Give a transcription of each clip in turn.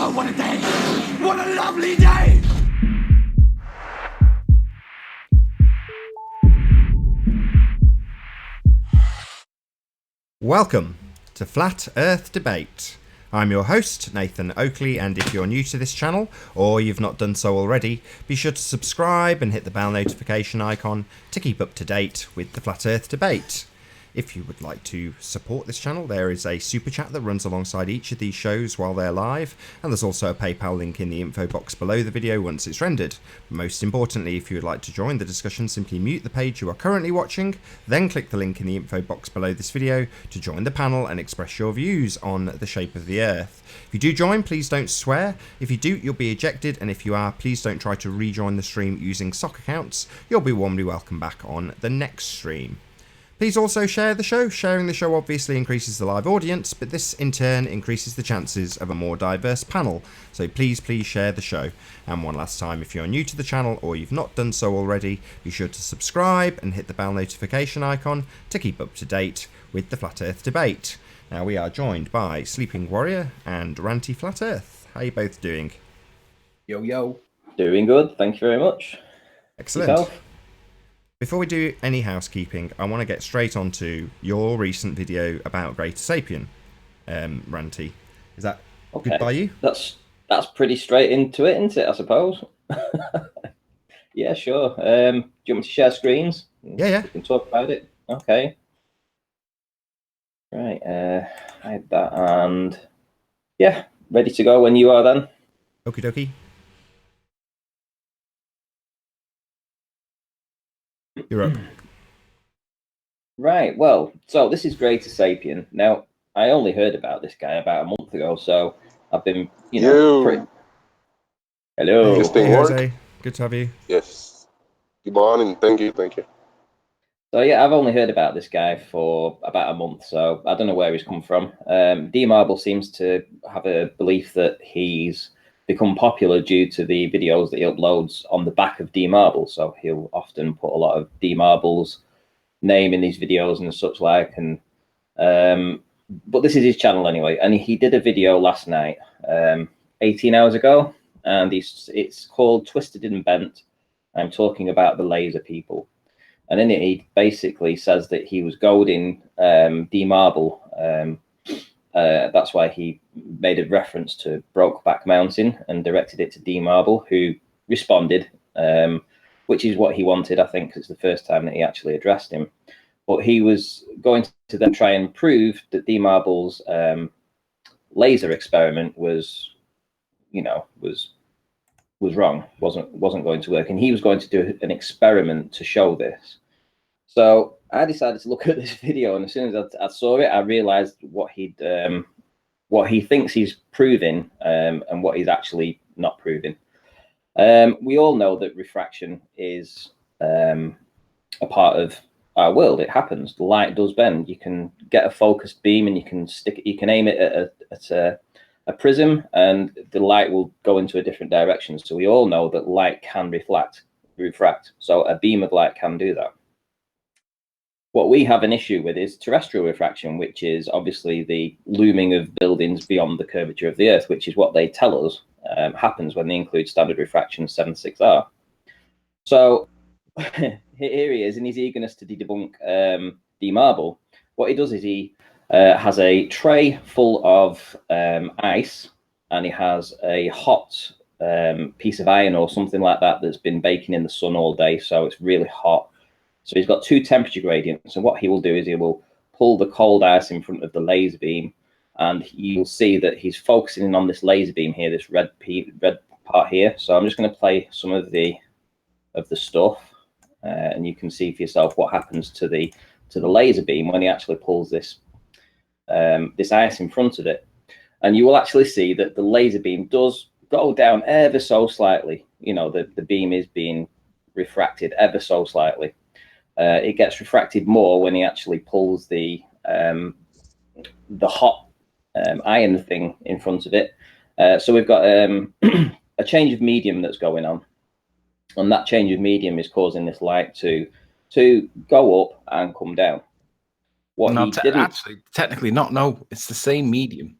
Oh, what a day! What a lovely day! Welcome to Flat Earth Debate. I'm your host, Nathan Oakley, and if you're new to this channel, or you've not done so already, be sure to subscribe and hit the bell notification icon to keep up to date with the Flat Earth Debate. If you would like to support this channel, there is a super chat that runs alongside each of these shows while they're live, and there's also a PayPal link in the info box below the video once it's rendered. Most importantly, if you would like to join the discussion, simply mute the page you are currently watching, then click the link in the info box below this video to join the panel and express your views on the shape of the Earth. If you do join, please don't swear. If you do, you'll be ejected, and if you are, please don't try to rejoin the stream using sock accounts. You'll be warmly welcome back on the next stream. Please also share the show. Sharing the show obviously increases the live audience, but this in turn increases the chances of a more diverse panel. So please share the show. And one last time, if you're new to the channel or you've not done so already, be sure to subscribe and hit the bell notification icon to keep up to date with the Flat Earth Debate. Now we are joined by Sleeping Warrior and Ranty Flat Earth. How are you both doing? Yo, yo. Doing good, thank you very much. Excellent. Yourself? Before we do any housekeeping, I want to get straight onto your recent video about Greater Sapien, Ranty. Is that good by you? That's pretty straight into it, isn't it, I suppose? Yeah, sure. Do you want me to share screens? Yeah. We can talk about it. Okay. Right, hide that, and yeah, ready to go when you are then. Okie dokie. You're up. Right, well, so this is Greater Sapien. Now, I only heard about this guy about a month ago, so I've been, Hello. Hey, Jose. Good to have you. Yes. Good morning. Thank you. So yeah, I've only heard about this guy for about a month, so I don't know where he's come from. D-Marble seems to have a belief that he's become popular due to the videos that he uploads on the back of D-Marble. So he'll often put a lot of D-Marble's name in these videos and such like. And but this is his channel anyway, and he did a video last night, 18 hours ago, and it's called Twisted and Bent. I'm talking about the laser people. And in it, he basically says that he was goading D-Marble. That's why he made a reference to Brokeback Mountain and directed it to D-Marble, who responded, which is what he wanted, I think, 'cause it's the first time that he actually addressed him. But he was going to then try and prove that D-Marble's laser experiment was wrong, wasn't going to work, and he was going to do an experiment to show this. So I decided to look at this video, and as soon as I saw it, I realized what he thinks he's proving, and what he's actually not proving. We all know that refraction is a part of our world. It happens. The light does bend. You can get a focused beam and you can aim it at a prism, and the light will go into a different direction. So we all know that light can refract. So a beam of light can do that. What we have an issue with is terrestrial refraction, which is obviously the looming of buildings beyond the curvature of the Earth, which is what they tell us happens when they include standard refraction 7.6R. So here he is in his eagerness to debunk D-Marble. What he does is he has a tray full of ice, and he has a hot piece of iron or something like that that's been baking in the sun all day, so it's really hot. So he's got two temperature gradients, and what he will do is he will pull the cold ice in front of the laser beam, and you'll see that he's focusing on this laser beam here, this red part here. So I'm just going to play some of the stuff, and you can see for yourself what happens to the laser beam when he actually pulls this this ice in front of it. And you will actually see that the laser beam does go down ever so slightly. You know, the beam is being refracted ever so slightly. It gets refracted more when he actually pulls the hot iron thing in front of it. So we've got a change of medium that's going on, and that change of medium is causing this light to go up and come down. Actually, technically not. No, it's the same medium.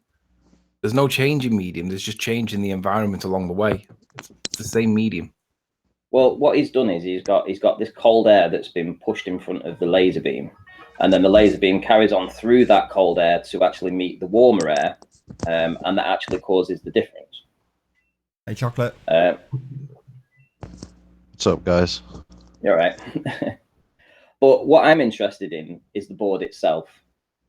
There's no change in medium. There's just change in the environment along the way. It's the same medium. Well, what he's done is he's got this cold air that's been pushed in front of the laser beam, and then the laser beam carries on through that cold air to actually meet the warmer air, and that actually causes the difference. Hey, Chocolate. What's up, guys? You're right. But what I'm interested in is the board itself.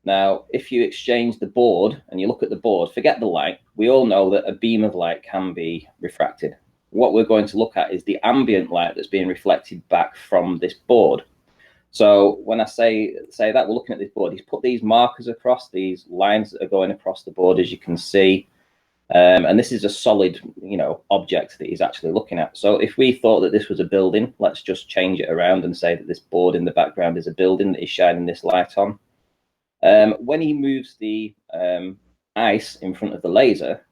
Now, if you exchange the board and you look at the board, forget the light. We all know that a beam of light can be refracted. What we're going to look at is the ambient light that's being reflected back from this board. So when I say that, we're looking at this board. He's put these markers across, these lines that are going across the board, as you can see. And this is a solid, object that he's actually looking at. So if we thought that this was a building, let's just change it around and say that this board in the background is a building that is shining this light on. When he moves the ice in front of the laser,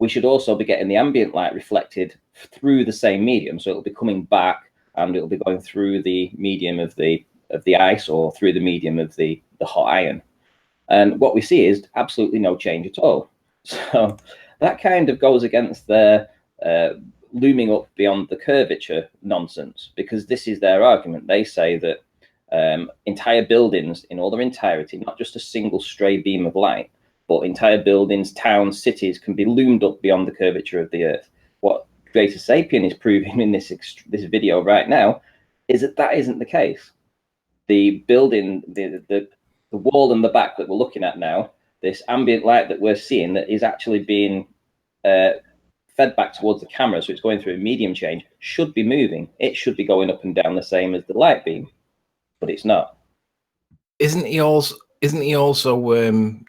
we should also be getting the ambient light reflected through the same medium. So it'll be coming back and it'll be going through the medium of the ice or through the medium of the hot iron. And what we see is absolutely no change at all. So that kind of goes against their looming up beyond the curvature nonsense, because this is their argument. They say that entire buildings in all their entirety, not just a single stray beam of light, but entire buildings, towns, cities can be loomed up beyond the curvature of the Earth. What Greater Sapien is proving in this video right now is that that isn't the case. The building, the wall in the back that we're looking at now, this ambient light that we're seeing, that is actually being fed back towards the camera, so it's going through a medium change, should be moving. It should be going up and down the same as the light beam, but it's not. Isn't he also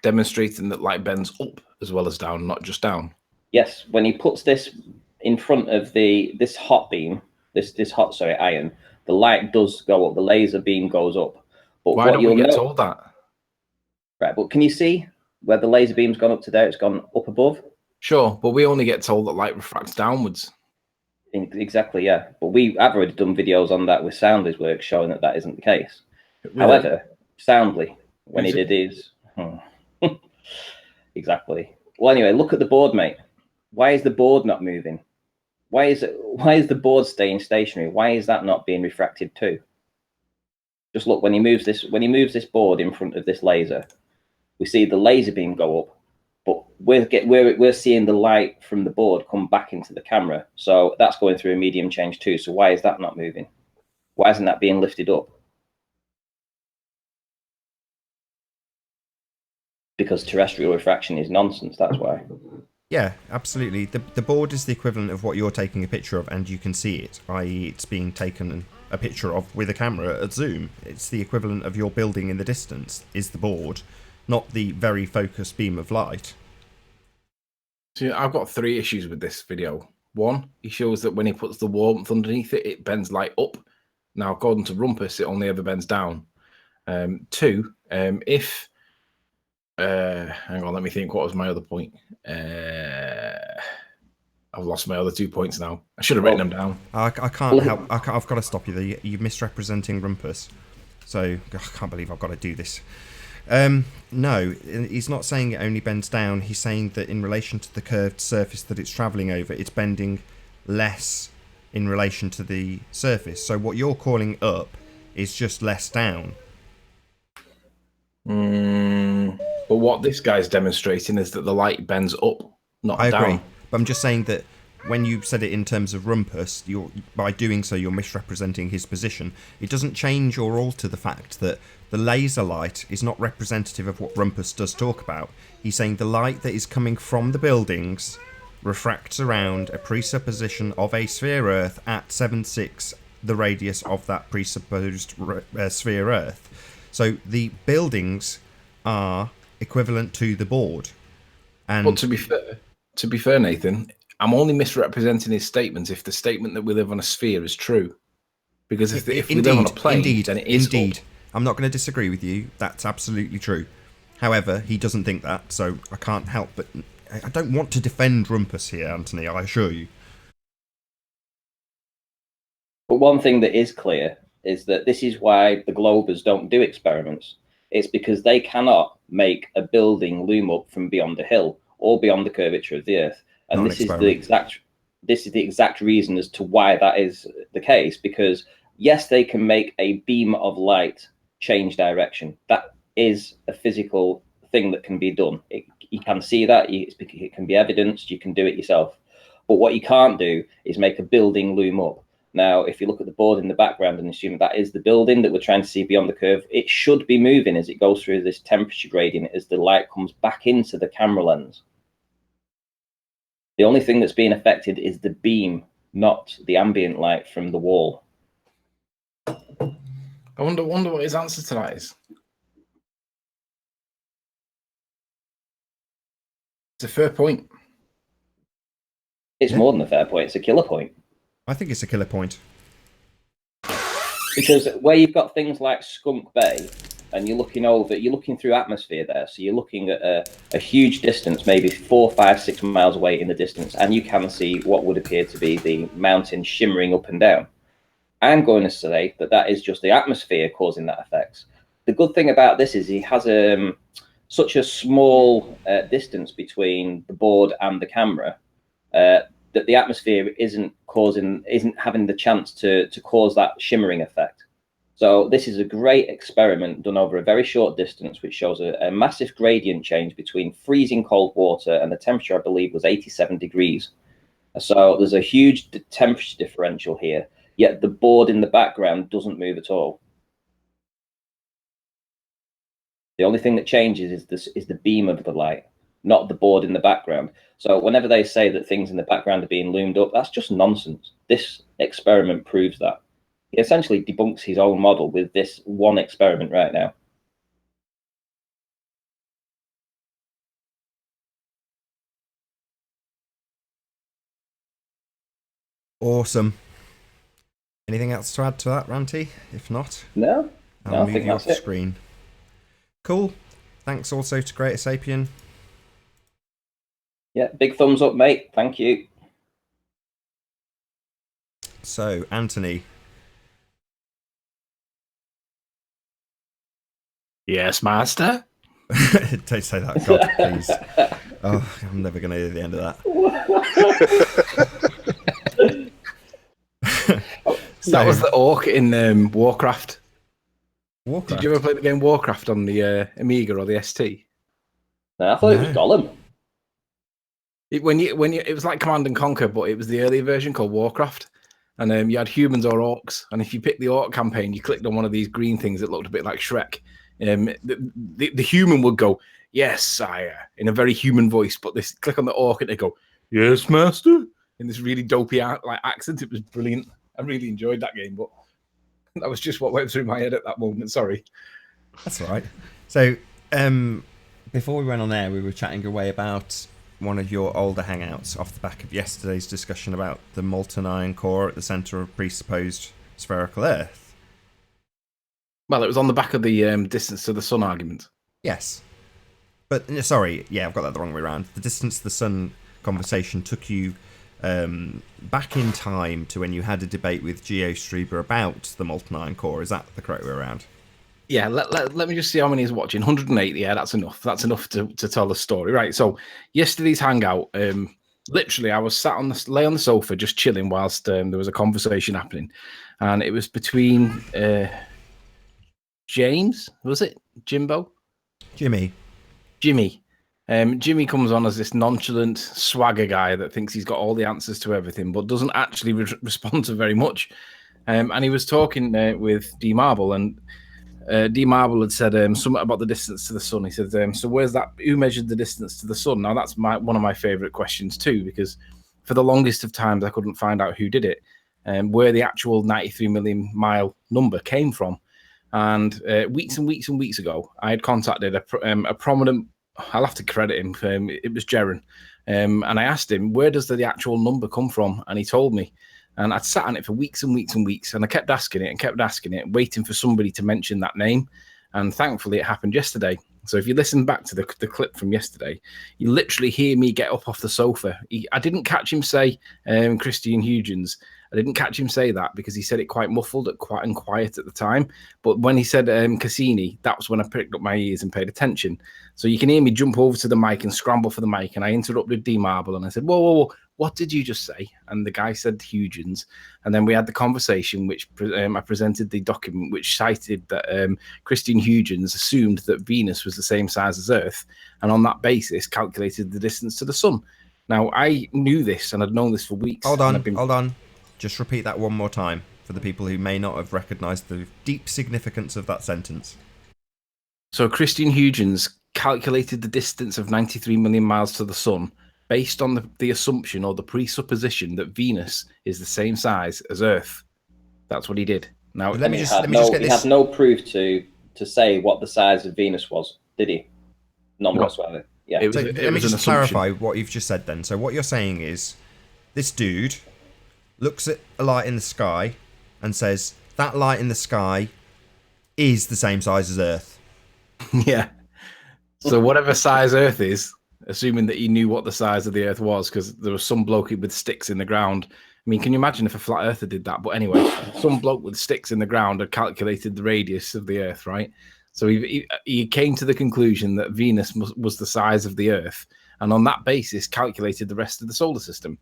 demonstrating that light bends up as well as down, not just down? Yes, when he puts this in front of this hot beam, this hot iron, the light does go up. The laser beam goes up. But why don't we get told that? Right, but can you see where the laser beam's gone up to there? It's gone up above. Sure, but we only get told that light refracts downwards. Exactly, yeah. But I've already done videos on that with Soundly's work showing that that isn't the case. However, Soundly, when he did his... Exactly. Well, anyway, look at the board, mate. Why is the board not moving? Why is the board staying stationary? Why is that not being refracted too? Just look, when he moves this board in front of this laser, we see the laser beam go up, but we're seeing the light from the board come back into the camera. So that's going through a medium change too. So why is that not moving? Why isn't that being lifted up? Because terrestrial refraction is nonsense, that's why. Yeah, absolutely. The board is the equivalent of what you're taking a picture of, and you can see it, i.e. it's being taken a picture of with a camera at zoom. It's the equivalent of your building in the distance, is the board, not the very focused beam of light. So I've got 3 issues with this video. 1, he shows that when he puts the warmth underneath it, it bends light up. Now, according to Rumpus, it only ever bends down. 2, if... hang on, let me think. What was my other point? I've lost my other 2 points now. I should have written them down. I can't help. I've got to stop you there. You're misrepresenting Rumpus. So I can't believe I've got to do this. No, he's not saying it only bends down. He's saying that in relation to the curved surface that it's travelling over, it's bending less in relation to the surface. So what you're calling up is just less down. But what this guy's demonstrating is that the light bends up, not down. I agree, but I'm just saying that when you said it in terms of Rumpus, by doing so you're misrepresenting his position. It doesn't change or alter the fact that the laser light is not representative of what Rumpus does talk about. He's saying the light that is coming from the buildings refracts around a presupposition of a sphere Earth at 7.6, the radius of that presupposed sphere Earth. So the buildings are equivalent to the board. And but to be fair, Nathan, I'm only misrepresenting his statement if the statement that we live on a sphere is true. Because if we live on a plane, then it is indeed. up. I'm not going to disagree with you. That's absolutely true. However, he doesn't think that, so I can't help but... I don't want to defend Rumpus here, Anthony, I assure you. But one thing that is clear is that this is why the Globers don't do experiments. It's because they cannot make a building loom up from beyond a hill. or beyond the curvature of the Earth. And Not an this is experiment. the exact reason as to why that is the case, because yes, they can make a beam of light change direction. That is a physical thing that can be done. You can see that, it can be evidenced, you can do it yourself. But what you can't do is make a building loom up. Now, if you look at the board in the background and assume that is the building that we're trying to see beyond the curve, it should be moving as it goes through this temperature gradient as the light comes back into the camera lens. The only thing that's being affected is the beam, not the ambient light from the wall. I wonder what his answer to that is. It's a fair point. It's more than a fair point, it's a killer point. I think it's a killer point. Because where you've got things like Skunk Bay, and you're looking through atmosphere there, so you're looking at a huge distance, maybe 4, 5, 6 miles away in the distance, and you can see what would appear to be the mountain shimmering up and down. I'm going to say that that is just the atmosphere causing that effect. The good thing about this is he has such a small distance between the board and the camera that the atmosphere isn't having the chance to cause that shimmering effect. So this is a great experiment done over a very short distance, which shows a massive gradient change between freezing cold water, and the temperature, I believe, was 87 degrees. So there's a huge temperature differential here, yet the board in the background doesn't move at all. The only thing that changes is the beam of the light, not the board in the background. So whenever they say that things in the background are being loomed up, that's just nonsense. This experiment proves that. He essentially debunks his own model with this one experiment right now. Awesome. Anything else to add to that, Ranty? If not, No, I'll move you off the screen. Cool. Thanks also to Greater Sapien. Yeah, big thumbs up, mate. Thank you. So, Anthony. Yes, master. Don't say that, God, please. Oh, I'm never going to hear the end of that. That was the orc in Warcraft. Warcraft. Did you ever play the game Warcraft on the Amiga or the ST? No, I thought it was Gollum. It was like Command and Conquer, but it was the earlier version called Warcraft. And you had humans or orcs, and if you picked the orc campaign, you clicked on one of these green things that looked a bit like Shrek. The human would go, "Yes, sire," in a very human voice, but this click on the orc and they go, "Yes, master," in this really dopey accent. It was brilliant. I really enjoyed that game, but that was just what went through my head at that moment. Sorry. That's all right. So, before we went on air, we were chatting away about one of your older hangouts off the back of yesterday's discussion about the molten iron core at the centre of presupposed spherical Earth. Well, it was on the back of the distance to the sun argument. Yes. But, sorry, yeah, I've got that the wrong way around. The distance to the sun conversation took you back in time to when you had a debate with Gio Streiber about the molten iron core. Is that the correct way around? Yeah, let me just see how many is watching. 108, yeah, that's enough. That's enough to tell the story. Right, so yesterday's hangout, literally I was lay on the sofa just chilling whilst there was a conversation happening. And it was between James, was it? Jimmy. Jimmy comes on as this nonchalant swagger guy that thinks he's got all the answers to everything, but doesn't actually respond to very much. And he was talking with D Marble, and D Marble had said something about the distance to the sun. He said, "So where's that? Who measured the distance to the sun?" Now that's one of my favourite questions too, because for the longest of times I couldn't find out who did it, where the actual 93 million mile number came from. And weeks and weeks and weeks ago, I had contacted a prominent. I'll have to credit him. It was Jaren, and I asked him, "Where does the actual number come from?" And he told me. And I'd sat on it for weeks and weeks and weeks, and I kept asking it, waiting for somebody to mention that name. And thankfully, it happened yesterday. So if you listen back to the clip from yesterday, you literally hear me get up off the sofa. I didn't catch him say Christian Huygens. I didn't catch him say that because he said it quite muffled and quiet at the time. But when he said Cassini, that's when I picked up my ears and paid attention. So you can hear me jump over to the mic and scramble for the mic. And I interrupted D Marble and I said, whoa, what did you just say? And the guy said Huygens. And then we had the conversation, which I presented the document, which cited that Christian Huygens assumed that Venus was the same size as Earth. And on that basis, calculated the distance to the sun. Now, I knew this and I'd known this for weeks. Hold on. Just repeat that one more time for the people who may not have recognised the deep significance of that sentence. So Christian Huygens calculated the distance of 93 million miles to the sun based on the assumption or the presupposition that Venus is the same size as Earth. That's what he did. Now, he had no proof to say what the size of Venus was, did he? None whatsoever. Yeah. Let me just clarify what you've just said then. So what you're saying is this dude looks at a light in the sky and says that light in the sky is the same size as Earth. Yeah. So whatever size Earth is, assuming that he knew what the size of the Earth was, because there was some bloke with sticks in the ground. I mean, can you imagine if a flat earther did that? But anyway, some bloke with sticks in the ground had calculated the radius of the Earth, right? So he came to the conclusion that Venus was the size of the Earth, and on that basis calculated the rest of the solar system.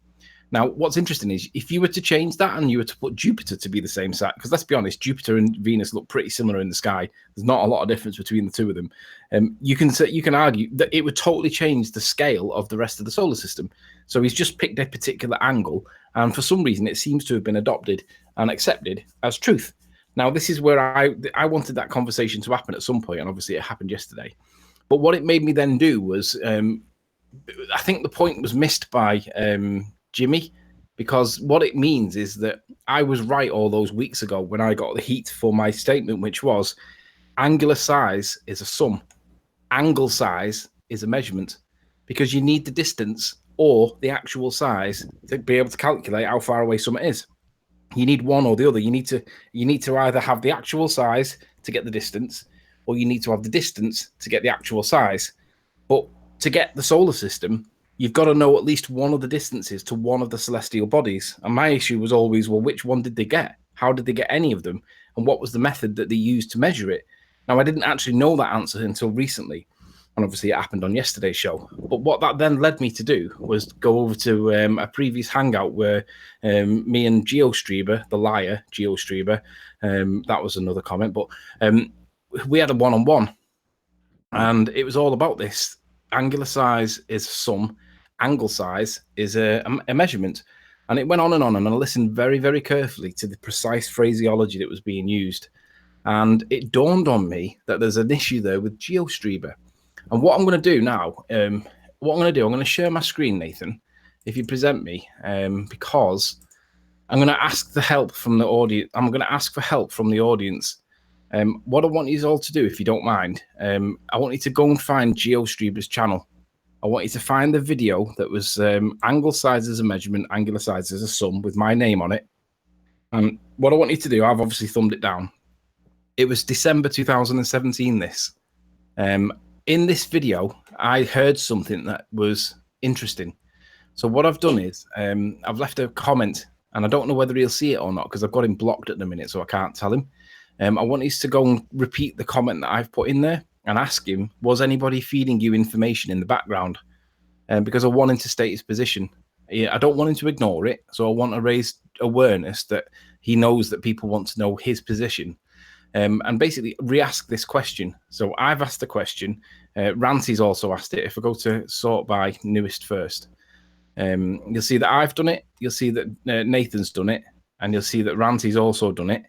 Now, what's interesting is if you were to change that and you were to put Jupiter to be the same size, because let's be honest, Jupiter and Venus look pretty similar in the sky. There's not a lot of difference between the two of them. You can argue that it would totally change the scale of the rest of the solar system. So he's just picked a particular angle, and for some reason it seems to have been adopted and accepted as truth. Now, this is where I wanted that conversation to happen at some point, and obviously it happened yesterday. But what it made me then do was, I think the point was missed by Jimmy, because what it means is that I was right all those weeks ago when I got the heat for my statement, which was angular size is a sum, angle size is a measurement, because you need the distance or the actual size to be able to calculate how far away something is. You need one or the other. You need to either have the actual size to get the distance, or you need to have the distance to get the actual size. But to get the solar system, you've got to know at least one of the distances to one of the celestial bodies. And my issue was always, well, which one did they get? How did they get any of them? And what was the method that they used to measure it? Now, I didn't actually know that answer until recently. And obviously it happened on yesterday's show. But what that then led me to do was go over to a previous hangout where me and Gio Streiber, the liar, Gio Streiber, that was another comment, but we had a one-on-one. And it was all about this. Angular size is a sum. Angle size is a measurement. And it went on, and I listened very, very carefully to the precise phraseology that was being used. And it dawned on me that there's an issue there with Gio Streiber. And what I'm going to do now, I'm going to share my screen, Nathan, if you present me, because I'm going to ask the help from the audience. I'm going to ask for help from the audience. What I want you all to do, if you don't mind, I want you to go and find Gio Streiber's channel. I want you to find the video that was angle size as a measurement, angular size as a sum with my name on it. And what I want you to do, I've obviously thumbed it down. It was December 2017, this. In this video, I heard something that was interesting. So what I've done is I've left a comment, and I don't know whether he'll see it or not because I've got him blocked at the minute, so I can't tell him. I want you to go and repeat the comment that I've put in there and ask him, was anybody feeding you information in the background? Because I want him to state his position. I don't want him to ignore it, so I want to raise awareness that he knows that people want to know his position. And basically re-ask this question. So I've asked the question. Ranty's also asked it. If I go to sort by newest first, you'll see that I've done it. You'll see that Nathan's done it. And you'll see that Ranty's also done it.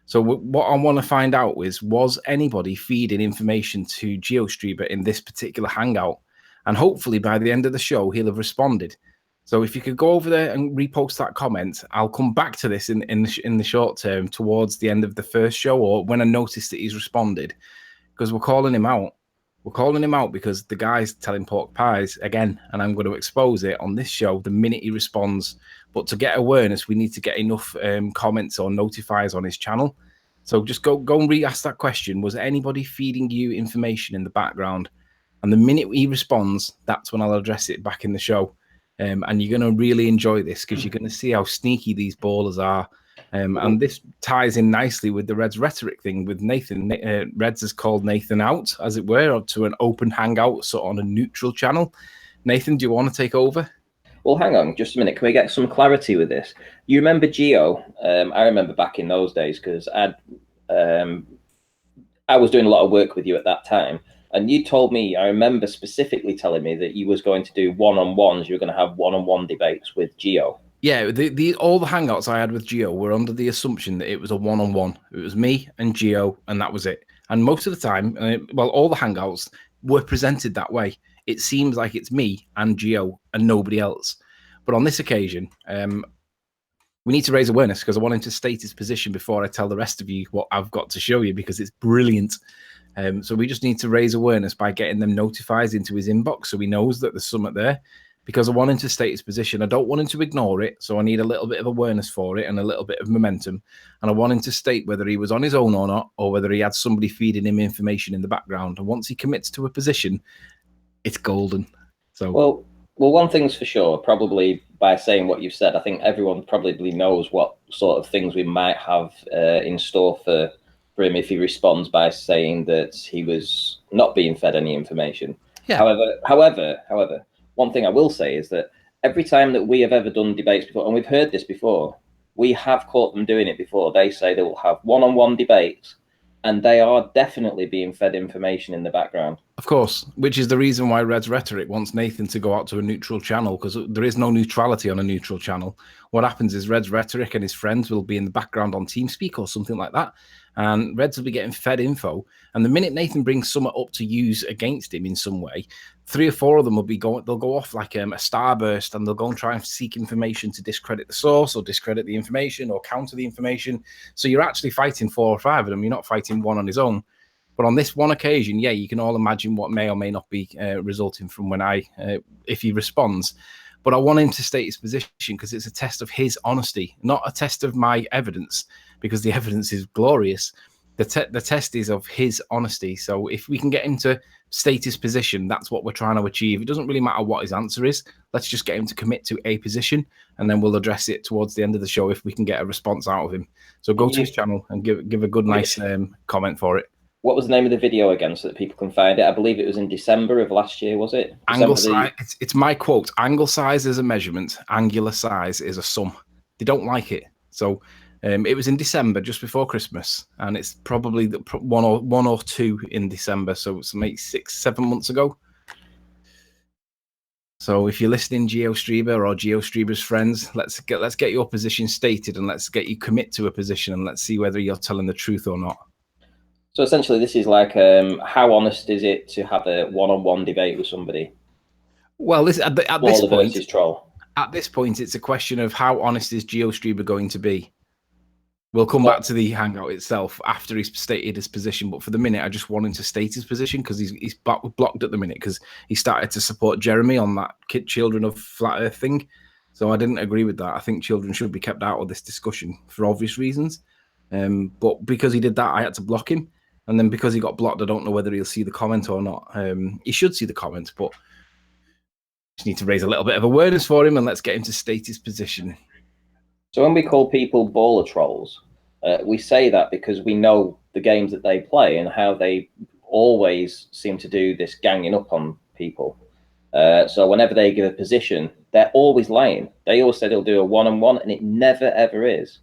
So what I want to find out is, was anybody feeding information to Gio Streiber in this particular hangout? And hopefully by the end of the show, he'll have responded. So if you could go over there and repost that comment, I'll come back to this in the short term towards the end of the first show, or when I notice that he's responded, because we're calling him out. We're calling him out because the guy's telling pork pies again, and I'm going to expose it on this show the minute he responds. But to get awareness, we need to get enough comments or notifiers on his channel. So just go and re-ask that question. Was anybody feeding you information in the background? And the minute he responds, that's when I'll address it back in the show. And you're going to really enjoy this because you're going to see how sneaky these ballers are. And this ties in nicely with the Reds rhetoric thing with Nathan. Reds has called Nathan out, as it were, to an open hangout, so on a neutral channel. Nathan, do you want to take over? Well, hang on just a minute. Can we get some clarity with this? You remember Gio? I remember back in those days because I was doing a lot of work with you at that time. And you told me, I remember specifically telling me that you was going to do one-on-ones. You were going to have one-on-one debates with Gio. Yeah, all the hangouts I had with Gio were under the assumption that it was a one-on-one. It was me and Gio, and that was it. And most of the time, all the hangouts were presented that way. It seems like it's me and Gio and nobody else. But on this occasion, we need to raise awareness because I want him to state his position before I tell the rest of you what I've got to show you because it's brilliant. So we just need to raise awareness by getting them notified into his inbox so he knows that there's something there. Because I want him to state his position. I don't want him to ignore it, so I need a little bit of awareness for it and a little bit of momentum. And I want him to state whether he was on his own or not, or whether he had somebody feeding him information in the background. And once he commits to a position, it's golden. So well, one thing's for sure, probably by saying what you've said, I think everyone probably knows what sort of things we might have in store for him if he responds by saying that he was not being fed any information. Yeah. However, one thing I will say is that every time that we have ever done debates before, and we've heard this before, we have caught them doing it before. They say they will have one-on-one debates, and they are definitely being fed information in the background. Of course, which is the reason why Red's Rhetoric wants Nathan to go out to a neutral channel, because there is no neutrality on a neutral channel. What happens is Red's Rhetoric and his friends will be in the background on TeamSpeak or something like that, and Reds will be getting fed info. And the minute Nathan brings someone up to use against him in some way, 3 or 4 of them will be going. They'll go off like a starburst, and they'll go and try and seek information to discredit the source or discredit the information or counter the information. So you're actually fighting 4 or 5 of them. You're not fighting one on his own. But on this one occasion, yeah, you can all imagine what may or may not be resulting from if he responds. But I want him to state his position because it's a test of his honesty, not a test of my evidence, because the evidence is glorious. The test is of his honesty. So if we can get him to state his position, that's what we're trying to achieve. It doesn't really matter what his answer is. Let's just get him to commit to a position, and then we'll address it towards the end of the show if we can get a response out of him. So go to his channel and give a good, nice comment for it. What was the name of the video again so that people can find it? I believe it was in December of last year, was it? Angle size. It's my quote. Angle size is a measurement. Angular size is a sum. They don't like it. So it was in December, just before Christmas, and it's probably one or two in December. So it's maybe 6-7 months ago. So if you're listening, Gio Streiber or Gio Streiber's friends, let's get your position stated, and let's get you commit to a position, and let's see whether you're telling the truth or not. So essentially, this is like, how honest is it to have a one-on-one debate with somebody? Well, at this point, troll. At this point, it's a question of how honest is Gio Streiber going to be. We'll come back to the hangout itself after he's stated his position, but for the minute, I just want him to state his position because he's blocked at the minute because he started to support Jeremy on that Children of Flat Earth thing. So I didn't agree with that. I think children should be kept out of this discussion for obvious reasons. But because he did that, I had to block him. And then because he got blocked, I don't know whether he'll see the comment or not. He should see the comment, but just need to raise a little bit of awareness for him and let's get him to state his position. So when we call people baller trolls, we say that because we know the games that they play and how they always seem to do this ganging up on people. So whenever they give a position, they're always lying. They always say they'll do a one-on-one, and it never, ever is.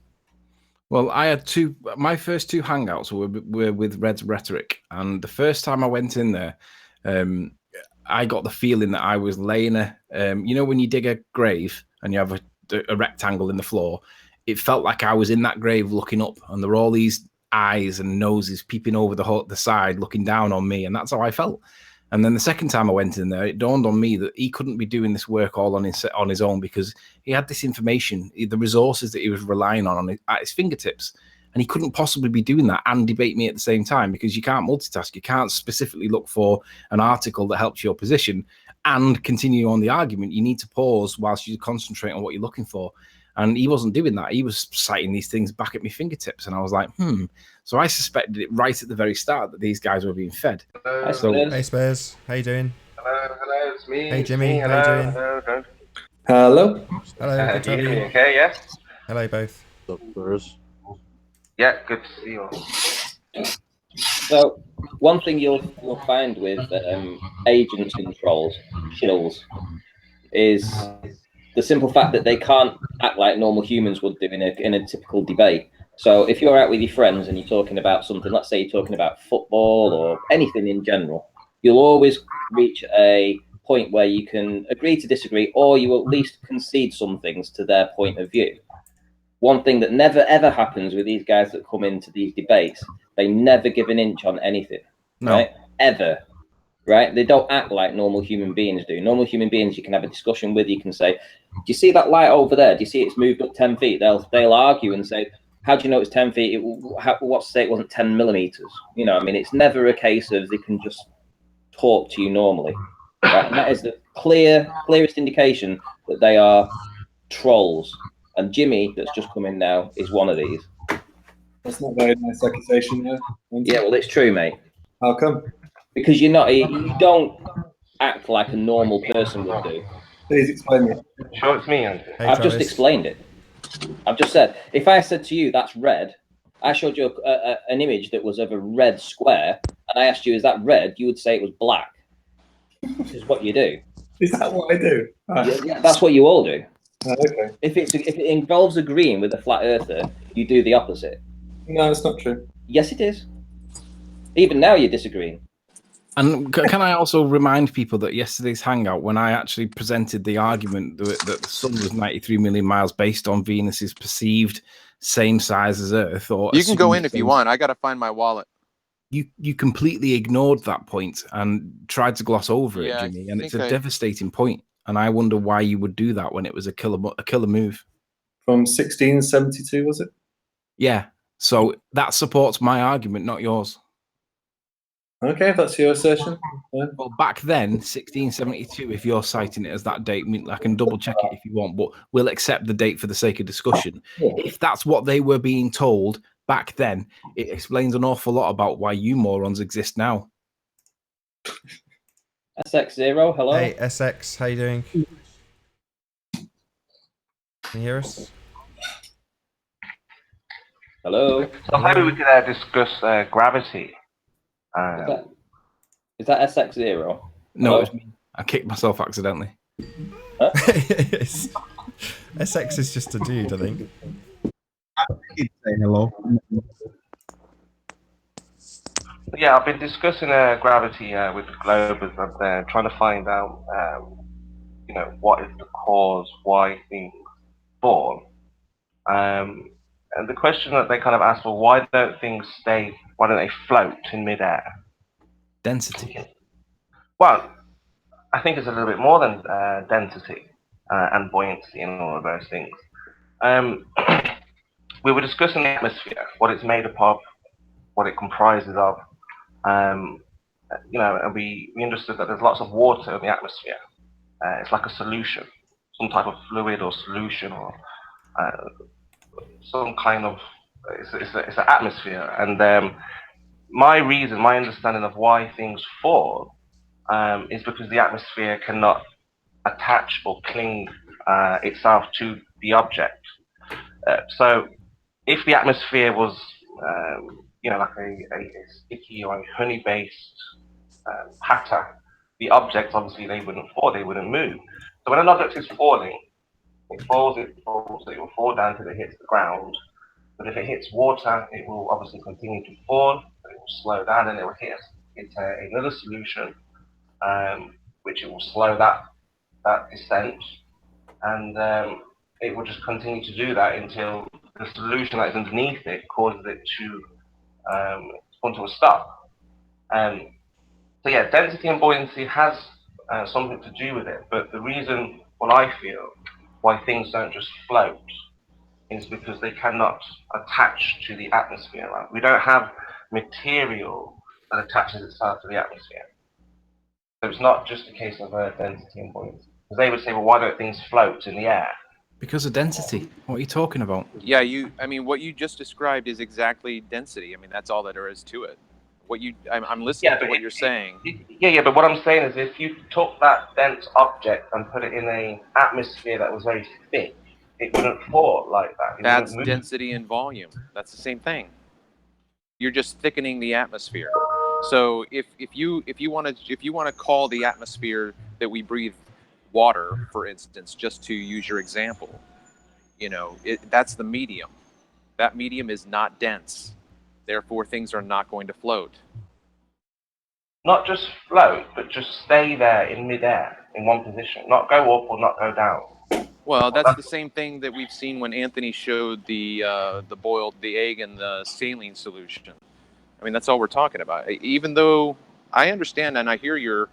Well, I had my first 2 hangouts were with Red's Rhetoric. And the first time I went in there, I got the feeling that I was laying when you dig a grave and you have a rectangle in the floor, it felt like I was in that grave looking up, and there were all these eyes and noses peeping over the side, looking down on me. And that's how I felt. And then the second time I went in there, it dawned on me that he couldn't be doing this work all on his own because he had this information, the resources that he was relying on at his fingertips. And he couldn't possibly be doing that and debate me at the same time because you can't multitask. You can't specifically look for an article that helps your position and continue on the argument. You need to pause whilst you concentrate on what you're looking for. And he wasn't doing that. He was citing these things back at my fingertips. And I was like, So I suspected it right at the very start that these guys were being fed. Hey, Spares. How you doing? Hello, it's me. Hey, Jimmy. Hello, how you doing? Hello. Hello. Hello, good to You have hear me you. okay, yes? Hello, both. Yeah, good to see you all. So one thing you'll find with agents and trolls, shills, is the simple fact that they can't act like normal humans would do in a typical debate. So if you're out with your friends and you're talking about something, let's say you're talking about football or anything in general, you'll always reach a point where you can agree to disagree, or you at least concede some things to their point of view. One thing that never ever happens with these guys that come into these debates, they never give an inch on anything, right? Ever, right? They don't act like normal human beings do. Normal human beings, you can have a discussion with. You can say, "Do you see that light over there? Do you see it's moved up 10 feet?" They'll argue and say, "How do you know it's 10 feet? What's to say it wasn't 10 millimeters?" You know, I mean, it's never a case of they can just talk to you normally. Right? And that is the clearest indication that they are trolls. And Jimmy, that's just come in now, is one of these. That's not a very nice accusation, yeah. Yeah, well, it's true, mate. How come? Because you don't act like a normal person would do. Please explain it. Sure, it's me, Andrew. Hey, I've just Travis. explained it. I've just said, if I said to you, that's red, I showed you an image that was of a red square, and I asked you, is that red? You would say it was black. This is what you do. Is that what I do? Yeah, that's what you all do. Okay. If it involves agreeing with a flat earther, you do the opposite. No, it's not true. Yes, it is. Even now, you're disagreeing. And can I also remind people that yesterday's hangout, when I actually presented the argument that the sun was 93 million miles based on Venus's perceived same size as Earth, or you can go in if you want. I got to find my wallet. You completely ignored that point and tried to gloss over it, Yeah, Jimmy, and it's a devastating point. And I wonder why you would do that when it was a killer move. From 1672, was it? Yeah. So that supports my argument, not yours. Okay, if that's your assertion. Well, back then, 1672, if you're citing it as that date, I can double check it if you want, but we'll accept the date for the sake of discussion. Yeah. If that's what they were being told back then, it explains an awful lot about why you morons exist now. SX0, hello. Hey, SX, how you doing? Can you hear us? Hello. So maybe we could discuss gravity. Is that SX0? No, it was me. I kicked myself accidentally. Huh? SX is just a dude, I think. Say hello. Yeah, I've been discussing gravity with the Globers and trying to find out, what is the cause, why things fall. And the question that they kind of ask for, why don't they float in midair? Density. Well, I think it's a little bit more than density and buoyancy and all of those things. We were discussing the atmosphere, what it's made up of, what it comprises of, and we understood that there's lots of water in the atmosphere. It's like a solution, some type of fluid or solution, or some kind of it's an atmosphere. And my understanding of why things fall is because the atmosphere cannot attach or cling itself to the object. So if the atmosphere was like a sticky or a honey-based pattern, the objects obviously they wouldn't fall, they wouldn't move. So when an object is falling, it falls, it will fall down until it hits the ground. But if it hits water, it will obviously continue to fall, but it will slow down and it will hit another solution, which it will slow that descent, and it will just continue to do that until the solution that is underneath it causes it to come to a stop. So yeah, density and buoyancy has something to do with it, but the reason, what I feel, why things don't just float is because they cannot attach to the atmosphere. Right? We don't have material that attaches itself to the atmosphere. So it's not just a case of density and buoyancy. Because they would say, well, why don't things float in the air? Because of density. What are you talking about? Yeah, what you just described is exactly density. I mean, that's all that there is to it. I'm listening to what you're saying. Yeah, but what I'm saying is if you took that dense object and put it in an atmosphere that was very thick, it wouldn't fall like that. It That's wouldn't move. density and volume. That's the same thing. You're just thickening the atmosphere. So if you want to call the atmosphere that we breathe water, for instance, just to use your example, that's the medium. That medium is not dense. Therefore, things are not going to float. Not just float, but just stay there in midair in one position, not go up or not go down. Well, that's the same thing that we've seen when Anthony showed the egg and the saline solution. I mean, that's all we're talking about. Even though I understand and I hear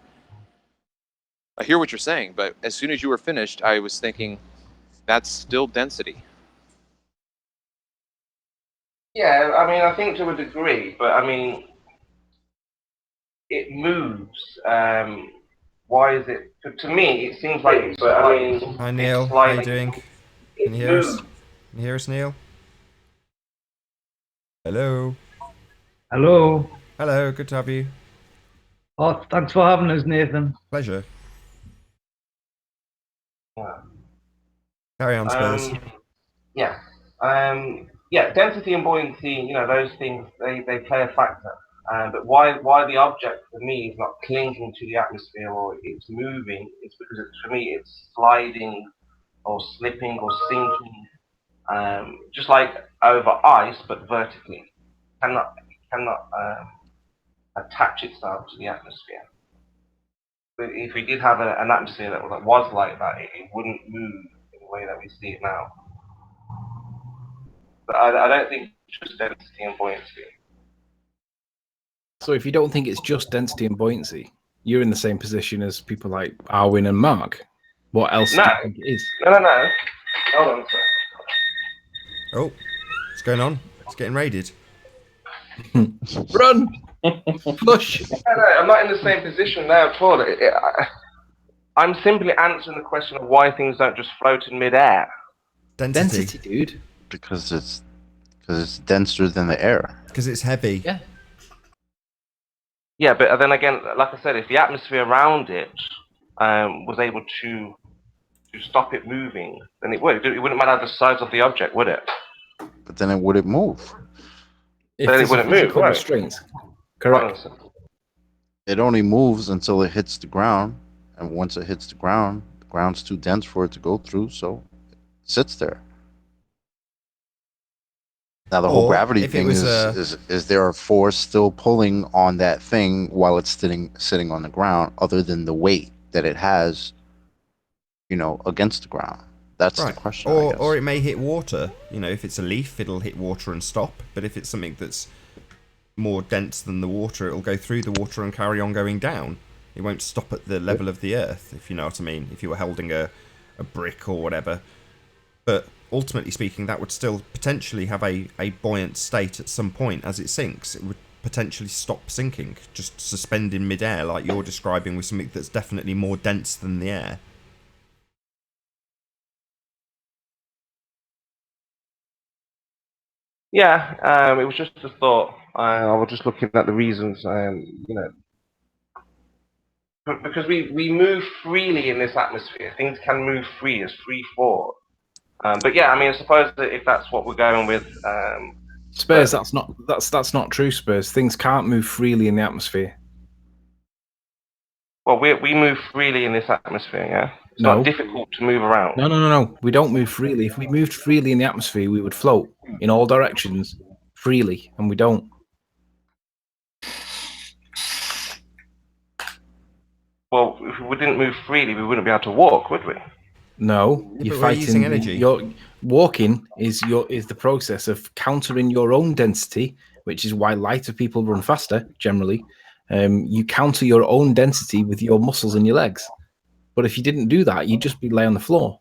what you're saying, but as soon as you were finished, I was thinking that's still density. Yeah, I mean, I think to a degree, but I mean, it moves. Why is it? To me, it seems like it's. But I mean, Hi Neil, how you doing? Can you hear us? Can you hear us, Neil? Hello. Hello. Hello, good to have you. Oh, thanks for having us, Nathan. Pleasure. Yeah. Carry on, Spurs. Yeah, density and buoyancy, those things, they play a factor. But why the object for me is not clinging to the atmosphere or it's moving, it's because for me it's sliding or slipping or sinking, just like over ice, but vertically. Cannot attach itself to the atmosphere. But if we did have an atmosphere that was like that, it wouldn't move in the way that we see it now. But I don't think it's just density and buoyancy. So if you don't think it's just density and buoyancy, you're in the same position as people like Arwin and Mark. What else do you think it is? No. Hold on, sir. Oh, what's going on? It's getting raided. Run! Push! No, I'm not in the same position now at all. I'm simply answering the question of why things don't just float in midair. Density, dude. Because it's denser than the air. Because it's heavy. Yeah. Yeah, but then again, like I said, if the atmosphere around it was able to stop it moving, then it would. It wouldn't matter the size of the object, would it? But then it wouldn't move. If then it there's wouldn't a physical move, right? restraint. Correct. It only moves until it hits the ground, and once it hits the ground's too dense for it to go through, so it sits there. Now the whole gravity thing is there a force still pulling on that thing while it's sitting on the ground, other than the weight that it has, against the ground. That's the question. Or it may hit water. If it's a leaf, it'll hit water and stop. But if it's something that's more dense than the water, it'll go through the water and carry on going down. It won't stop at the level of the earth, if you know what I mean. If you were holding a brick or whatever. But ultimately speaking, that would still potentially have a buoyant state at some point as it sinks. It would potentially stop sinking, just suspend in midair like you're describing with something that's definitely more dense than the air. Yeah, it was just a thought. I was just looking at the reasons, because we move freely in this atmosphere. Things can move free, as free fall. But yeah, I mean, I suppose that if that's what we're going with, Spurs, that's not true. Spurs, things can't move freely in the atmosphere. Well, we move freely in this atmosphere, yeah. It's not difficult to move around. No. We don't move freely. If we moved freely in the atmosphere, we would float in all directions freely, and we don't. Well, if we didn't move freely, we wouldn't be able to walk, would we? No, you're fighting. Using energy. Walking is the process of countering your own density, which is why lighter people run faster generally. You counter your own density with your muscles in your legs. But if you didn't do that, you'd just be lay on the floor.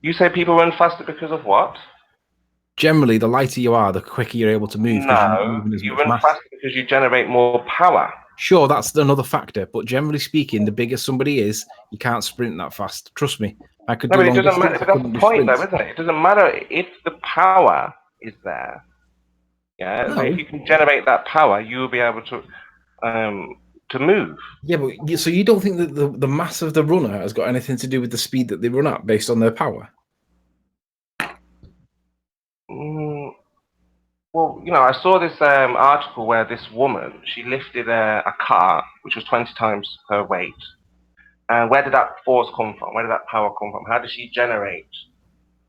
You say people run faster because of what? Generally, the lighter you are, the quicker you're able to move. No, you run faster because you generate more power. Sure, that's another factor. But generally speaking, the bigger somebody is, you can't sprint that fast. Trust me. I could do long distance. That's the point, though, isn't it? It doesn't matter if the power is there. Yeah, so if you can generate that power, you will be able to. to move. Yeah, but so you don't think that the mass of the runner has got anything to do with the speed that they run at based on their power? Well, I saw this article where this woman, she lifted a car which was 20 times her weight. And where did that force come from? Where did that power come from? How did she generate?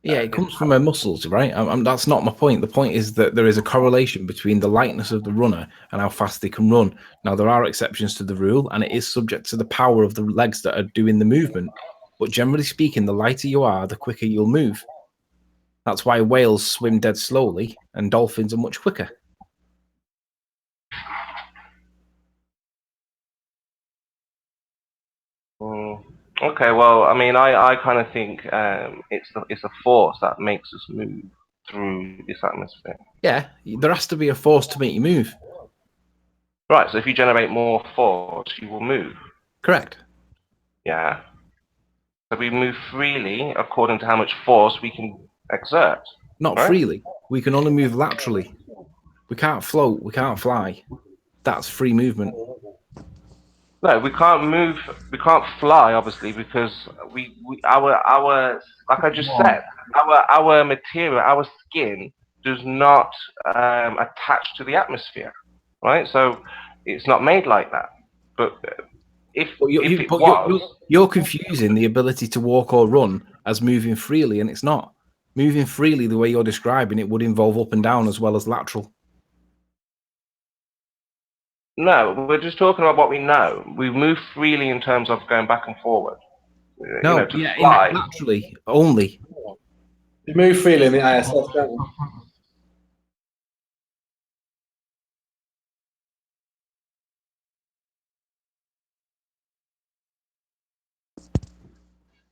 Yeah, it comes from her muscles, right? That's not my point. The point is that there is a correlation between the lightness of the runner and how fast they can run. Now, there are exceptions to the rule, and it is subject to the power of the legs that are doing the movement. But generally speaking, the lighter you are, the quicker you'll move. That's why whales swim dead slowly and dolphins are much quicker. Okay, well, I mean, I kind of think it's a force that makes us move through this atmosphere. Yeah, there has to be a force to make you move. Right, so if you generate more force, you will move. Correct. Yeah. So we move freely according to how much force we can exert. Not right? freely. We can only move laterally. We can't float. We can't fly. That's free movement. No, we can't move. We can't fly, obviously, because our like I just said, our material, our skin does not attach to the atmosphere, right? So it's not made like that. But if it was, you're confusing the ability to walk or run as moving freely, and it's not. Moving freely, the way you're describing it, would involve up and down as well as lateral. no, we're just talking about what we know. We move freely in terms of going back and forward. No, To fly. laterally only. You move freely in the ISS, don't you?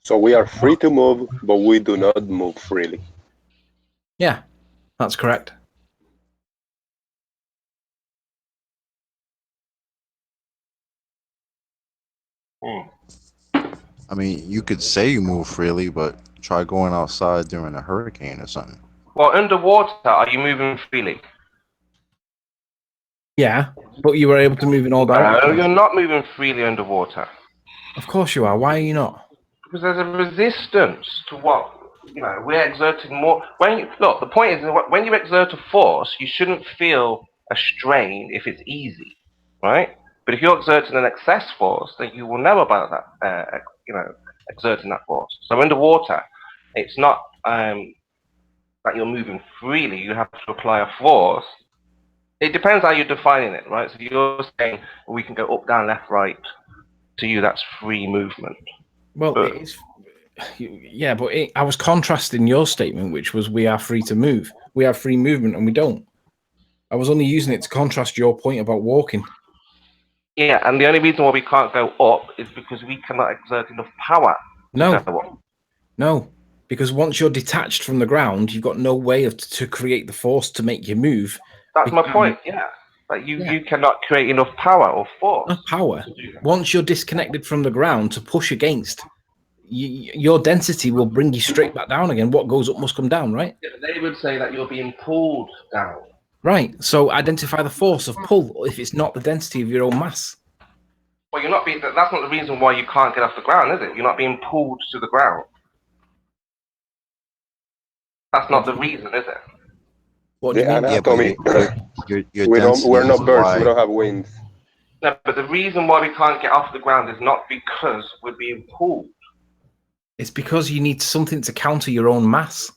So we are free to move, but we do not move freely. Yeah, that's correct. I mean, you could say you move freely, but try going outside during a hurricane or something. Well, underwater, are you moving freely? Yeah, but you were able to move in all directions. You're not moving freely underwater. Of course you are. Why are you not? Because there's a resistance to what we're exerting more. Look, the point is when you exert a force, you shouldn't feel a strain if it's easy, right? But if you're exerting an excess force, then you will know about that. Exerting that force. So underwater, it's not that you're moving freely. You have to apply a force. It depends how you're defining it, right? So you're saying we can go up, down, left, right. To you, that's free movement. Well, it is. Yeah, but I was contrasting your statement, which was we are free to move. We have free movement, and we don't. I was only using it to contrast your point about walking. Yeah, and the only reason why we can't go up is because we cannot exert enough power to go up. No, because once you're detached from the ground, you've got no way to create the force to make you move. That's my point. Yeah, like you cannot create enough power or force. Not power. Once you're disconnected from the ground to push against, your density will bring you straight back down again. What goes up must come down, right? Yeah, they would say that you're being pulled down. Right. So identify the force of pull if it's not the density of your own mass. Well, you're not being. That's not the reason why you can't get off the ground, is it? You're not being pulled to the ground. That's not the reason, is it? What do you mean? Anatomy. Your we're not birds. We don't have wings. No, but the reason why we can't get off the ground is not because we're being pulled. It's because you need something to counter your own mass.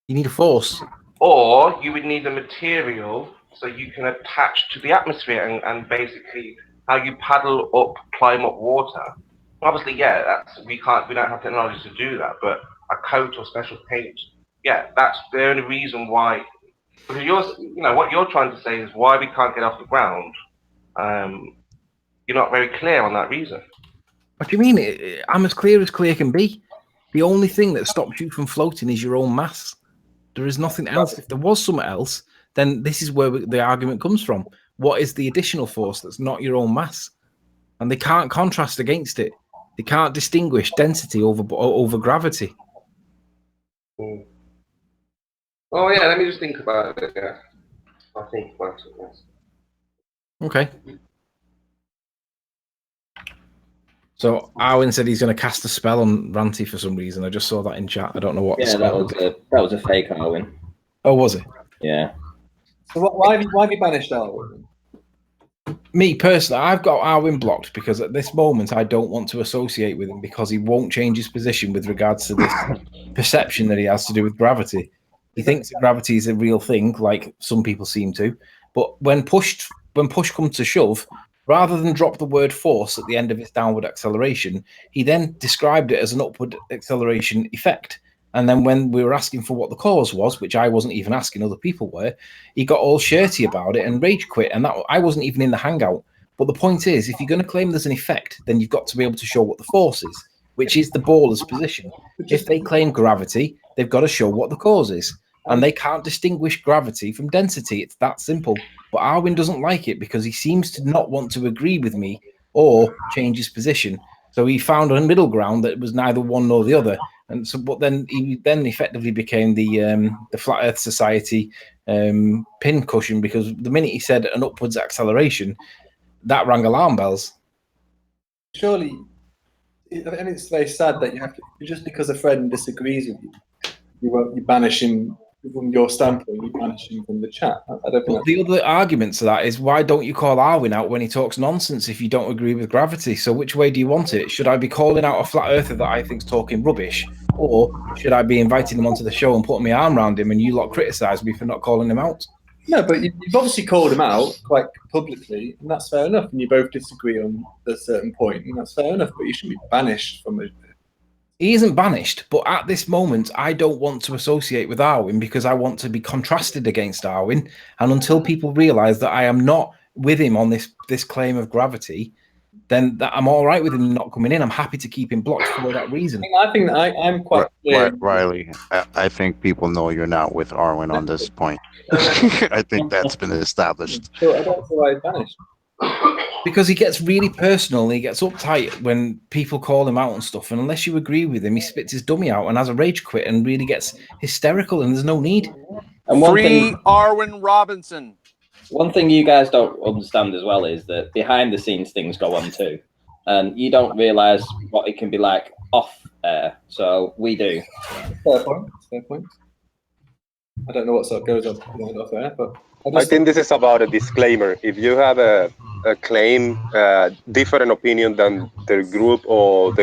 You need a force. Or you would need a material so you can attach to the atmosphere and basically how you paddle up, climb up water. Obviously, yeah, we don't have technology to do that, but a coat or special paint, yeah, that's the only reason why. Because what you're trying to say is why we can't get off the ground. You're not very clear on that reason. What do you mean? I'm as clear can be. The only thing that stops you from floating is your own mass. There is nothing else. If there was something else, then this is where the argument comes from. What is the additional force that's not your own mass? And they can't contrast against it. They can't distinguish density over gravity. Oh yeah, let me just think about it. Yeah, I'll think about it. Yes. Okay. So Arwen said he's going to cast a spell on Ranty for some reason. I just saw that in chat. I don't know what. Yeah, that was a fake Arwen. Oh, was it? Yeah. So why have you banished Arwen? Me personally, I've got Arwen blocked because at this moment I don't want to associate with him because he won't change his position with regards to this perception that he has to do with gravity. He thinks that gravity is a real thing, like some people seem to. But when push comes to shove, rather than drop the word force at the end of his downward acceleration, he then described it as an upward acceleration effect. And then when we were asking for what the cause was, which I wasn't even asking, other people were, he got all shirty about it and rage quit. And that I wasn't even in the hangout. But the point is, if you're going to claim there's an effect, then you've got to be able to show what the force is, which is the baller's position. If they claim gravity, they've got to show what the cause is. And they can't distinguish gravity from density. It's that simple. But Arwen doesn't like it because he seems to not want to agree with me or change his position. So he found a middle ground that was neither one nor the other. And so, but then he then effectively became the Flat Earth Society pin cushion, because the minute he said an upwards acceleration, that rang alarm bells. Surely, and it's very sad that you have to, just because a friend disagrees with you, you banish him from your standpoint, you banish him from the chat. I don't think the other argument to that is, why don't you call Arwen out when he talks nonsense if you don't agree with gravity? So which way do you want it? Should I be calling out a flat earther that I think's talking rubbish? Or should I be inviting him onto the show and putting my arm around him and you lot criticise me for not calling him out? No, but you've obviously called him out quite publicly, and that's fair enough. And you both disagree on a certain point, and that's fair enough. But you shouldn't be banished from it. He isn't banished, but at this moment, I don't want to associate with Arwen because I want to be contrasted against Arwen. And until people realise that I am not with him on this claim of gravity, then I'm all right with him not coming in. I'm happy to keep him blocked for that reason. I think that I'm quite clear. Riley, I think people know you're not with Arwen on this point. I think that's been established. So I don't see why he's banished. Because he gets really personal, he gets uptight when people call him out and stuff, and unless you agree with him, he spits his dummy out and has a rage quit and really gets hysterical, and there's no need. And Arwen Robinson. One thing you guys don't understand as well is that behind the scenes things go on too, and you don't realise what it can be like off air. So we do. Fair point. Fair point. I don't know what sort of goes on off air, but I think this is about a disclaimer. If you have a claim, different opinion than the group or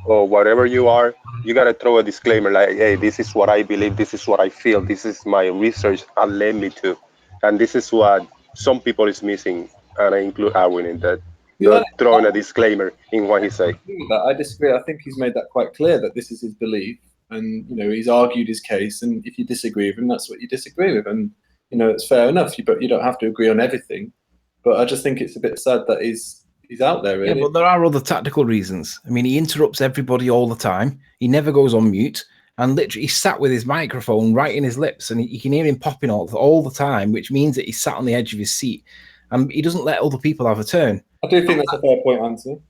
whatever you are, you gotta throw a disclaimer like, "Hey, this is what I believe. This is what I feel. This is my research and led me to," and this is what some people is missing, and I include Arwen in that. Not throwing a disclaimer in what he say. I disagree. I think he's made that quite clear that this is his belief, and he's argued his case. And if you disagree with him, that's what you disagree with, and it's fair enough. But you don't have to agree on everything. But I just think it's a bit sad that he's out there, really. Yeah, but there are other tactical reasons. I mean, he interrupts everybody all the time. He never goes on mute, and literally he's sat with his microphone right in his lips, and you can hear him popping all the time, which means that he's sat on the edge of his seat, and he doesn't let other people have a turn. I do think that's a fair point, Anthony.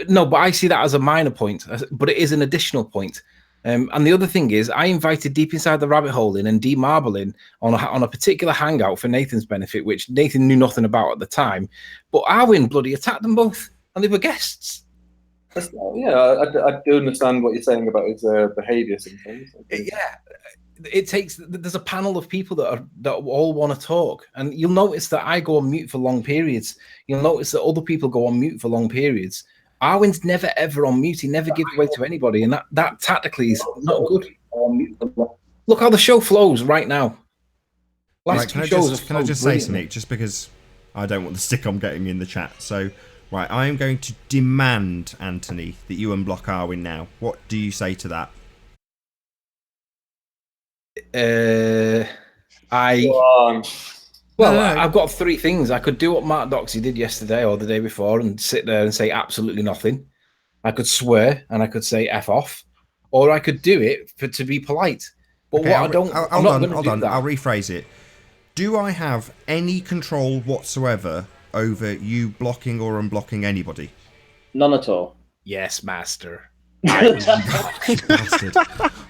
No, but I see that as a minor point, but it is an additional point. And the other thing is, I invited Deep Inside the Rabbit Hole in and D-Marble on a particular hangout for Nathan's benefit, which Nathan knew nothing about at the time. But Arwen bloody attacked them both, and they were guests. Yeah, I do understand what you're saying about his behaviour sometimes. Yeah, there's a panel of people that all want to talk, and you'll notice that I go on mute for long periods. You'll notice that other people go on mute for long periods. Arwen's never ever on mute. He never gives way to anybody, and that tactically is not good. Look how the show flows right now. Can I just say something, just because I don't want the stick I'm getting in the chat. So, right, I am going to demand, Anthony, that you unblock Arwen now. What do you say to that? I've got three things. I could do what Mark Doxey did yesterday or the day before and sit there and say absolutely nothing. I could swear and I could say F off, or I could do it to be polite. But okay, hold on. I'll rephrase it. Do I have any control whatsoever over you blocking or unblocking anybody? None at all. Yes, master. Bastard.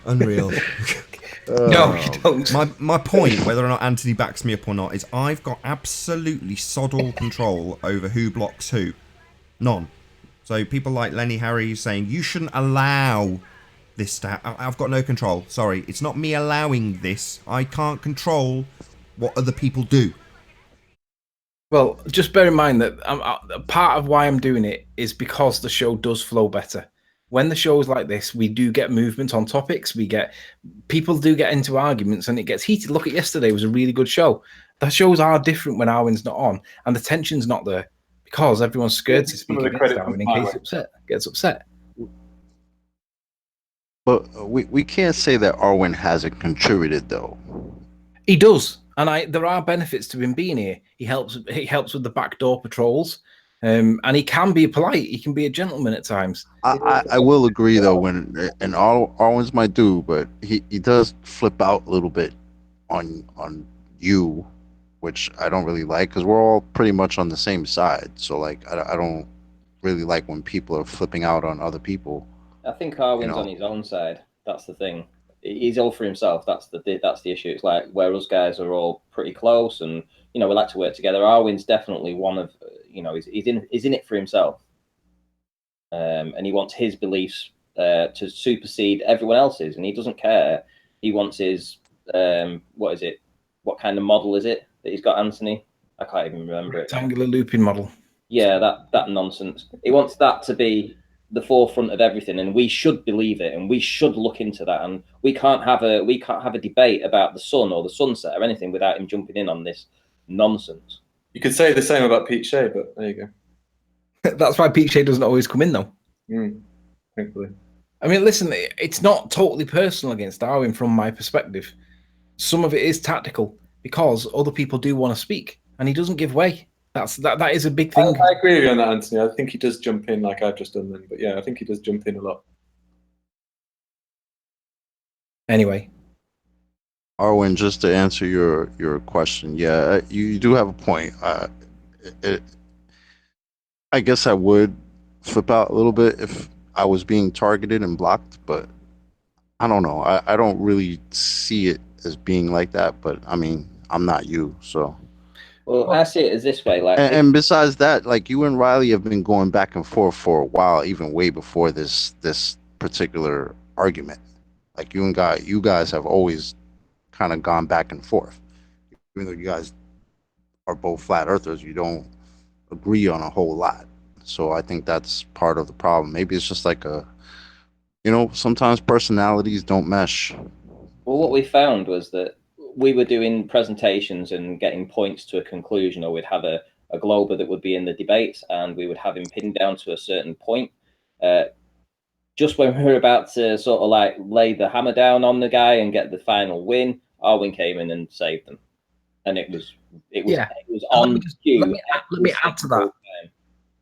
Unreal. No, you don't. My point, whether or not Anthony backs me up or not, is I've got absolutely sod all control over who blocks who. None. So people like Lenny Harry saying, you shouldn't allow this to I've got no control. Sorry, it's not me allowing this. I can't control what other people do. Well, just bear in mind that part of why I'm doing it is because the show does flow better. When the show's like this, we do get movement on topics. People do get into arguments and it gets heated. Look at yesterday, it was a really good show. The shows are different when Arwen's not on and the tension's not there because everyone's scared to speak against Arwen in case he gets upset. But we can't say that Arwen hasn't contributed, though. He does, and there are benefits to him being here. He helps with the backdoor patrols, and he can be polite. He can be a gentleman at times. I will agree, though, and Arwen's my dude, but he does flip out a little bit on you, which I don't really like because we're all pretty much on the same side. So like I don't really like when people are flipping out on other people. I think Arwen's on his own side. That's the thing. He's all for himself. That's the issue. It's like where us guys are all pretty close, and we like to work together. Arwen's definitely one of he's in it for himself, and he wants his beliefs to supersede everyone else's, and he doesn't care. He wants his what is it? What kind of model is it that he's got, Anthony? I can't even remember it. Rectangular looping model. Yeah, that nonsense. He wants that to be the forefront of everything, and we should believe it, and we should look into that, and we can't have a debate about the sun or the sunset or anything without him jumping in on this nonsense. You could say the same about Pete Shea, but there you go. That's why Pete Shea doesn't always come in, though. Thankfully. I mean, listen, it's not totally personal against Arwen from my perspective. Some of it is tactical because other people do want to speak, and he doesn't give way. That is a big thing. I agree with you on that, Anthony. I think he does jump in like I've just done then. But yeah, I think he does jump in a lot. Anyway. Arwen, just to answer your question, yeah, you do have a point. I guess I would flip out a little bit if I was being targeted and blocked, but I don't know. I don't really see it as being like that, but I mean, I'm not you, so. Well, I see it as this way, like, and besides that, like you and Riley have been going back and forth for a while, even way before this particular argument. Like you guys have always kind of gone back and forth, even though you guys are both flat earthers. You don't agree on a whole lot, so I think that's part of the problem. Maybe it's just like sometimes personalities don't mesh. Well, what we found was that we were doing presentations and getting points to a conclusion, or we'd have a glober that would be in the debates and we would have him pinned down to a certain point. Just when we were about to sort of like lay the hammer down on the guy and get the final win, Arwen came in and saved them. And it was on cue. Let me add to that.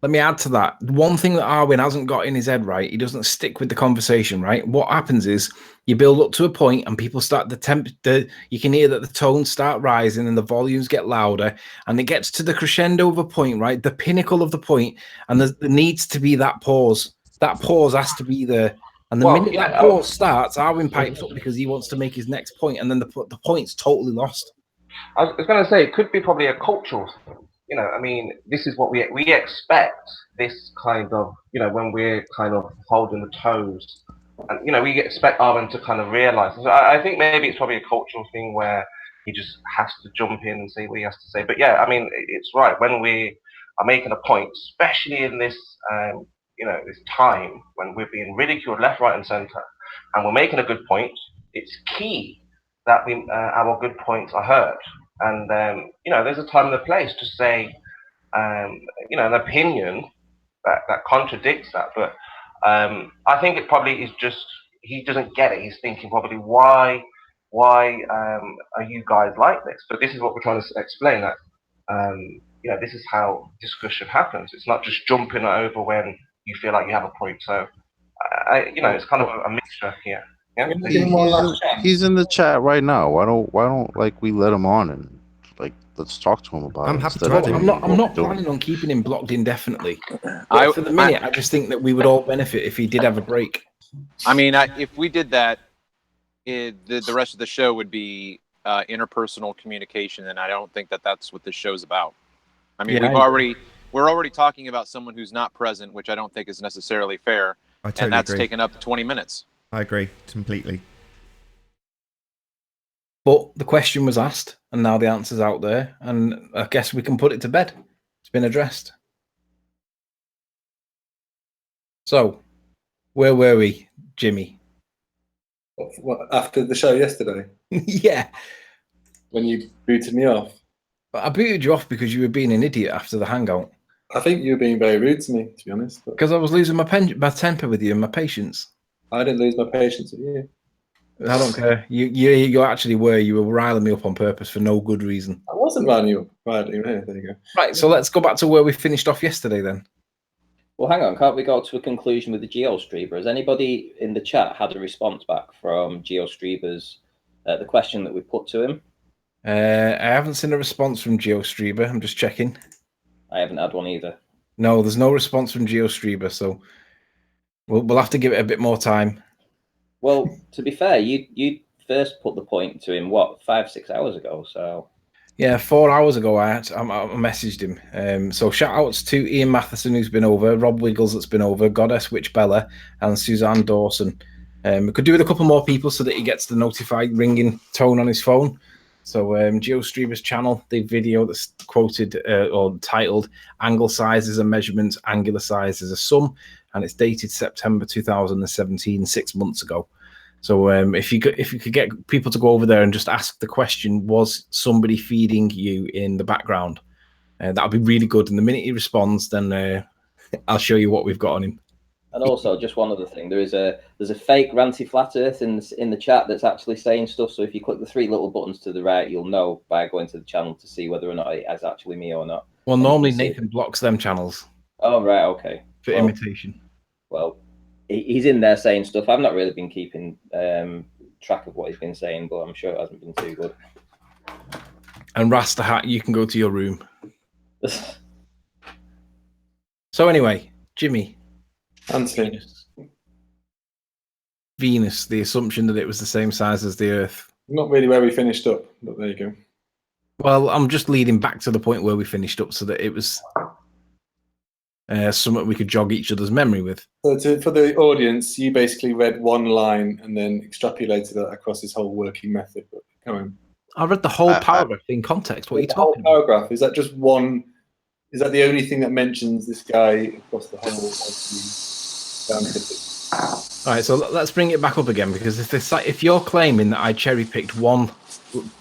Let me add to that. One thing that Arwen hasn't got in his head, right? He doesn't stick with the conversation, right? What happens is you build up to a point and people start you can hear that the tones start rising and the volumes get louder and it gets to the crescendo of a point, right? The pinnacle of the point, and there needs to be that pause. That pause has to be there. And the minute that pause starts, Arwen pipes up because he wants to make his next point, and then the point's totally lost. I was going to say, it could be probably a cultural thing. I mean, this is what we expect, this kind of, when we're kind of holding the toes. And, we expect Arwen to kind of realise. So I think maybe it's probably a cultural thing where he just has to jump in and say what he has to say. But yeah, I mean, it's right. When we are making a point, especially in this, this time when we're being ridiculed left, right and centre, and we're making a good point, it's key that our good points are heard. And, there's a time and a place to say, an opinion that contradicts that. But I think it probably is just, he doesn't get it. He's thinking probably, why are you guys like this? But this is what we're trying to explain, that, this is how discussion happens. It's not just jumping over when you feel like you have a point. So, it's kind of a mixture here. Yeah? He's in the chat right now. Why don't like we let him on and like let's talk to him about it. I'm happy to add him. I'm not planning on keeping him blocked indefinitely. For the minute, I just think that we would all benefit if he did have a break. I mean, if we did that, the rest of the show would be interpersonal communication, and I don't think that that's what this show's about. I mean, we're already talking about someone who's not present, which I don't think is necessarily fair. I totally and that's agree. taken up 20 minutes. I agree completely. But the question was asked, and now the answer's out there, and I guess we can put it to bed. It's been addressed. So, where were we, Jimmy? What, after the show yesterday? Yeah. When you booted me off? I booted you off because you were being an idiot after the hangout. I think you were being very rude to me, to be honest. Because I was losing my temper with you and my patience. I didn't lose my patience with you. I don't care. You actually were. You were riling me up on purpose for no good reason. I wasn't riling you up. Right, there you go. Right, so let's go back to where we finished off yesterday then. Well, hang on. Can't we go to a conclusion with the Gio Streiber? Has anybody in the chat had a response back from Gio Streiber's the question that we put to him? I haven't seen a response from Gio Streiber. I'm just checking. I haven't had one either. No, there's no response from Gio Streiber, so we'll have to give it a bit more time. Well, to be fair, you first put the point to him, what, 5-6 hours ago? So yeah, 4 hours ago I messaged him. So shout outs to Ian Matheson, who's been over, Rob Wiggles, that's been over, Goddess Witch Bella, and Suzanne Dawson. We could do with a couple more people so that he gets the notified ringing tone on his phone. So Gio Streiber's channel, the video that's quoted or titled "Angle Sizes and Measurements, Angular Size is a Sum," and it's dated September 2017, 6 months ago. So if you could get people to go over there and just ask the question, was somebody feeding you in the background? That would be really good. And the minute he responds, then I'll show you what we've got on him. And also, just one other thing, there's a fake Ranty Flat Earth in the chat that's actually saying stuff. So if you click the 3 little buttons to the right, you'll know by going to the channel to see whether or not it is actually me or not. Well, normally Nathan blocks them channels. Oh, right, okay. For imitation. Well, he's in there saying stuff. I've not really been keeping track of what he's been saying, but I'm sure it hasn't been too good. And Rasta Hat, you can go to your room. So anyway, Jimmy. Anthony. Venus, the assumption that it was the same size as the Earth. Not really where we finished up, but there you go. Well, I'm just leading back to the point where we finished up so that it was something we could jog each other's memory with. So for the audience, you basically read one line and then extrapolated that across his whole working method. But come on. I read the whole paragraph in context. What are you talking about? Paragraph, is that just one? Is that the only thing that mentions this guy across the whole of the scientific? All right, so let's bring it back up again, because if you're claiming that I cherry-picked one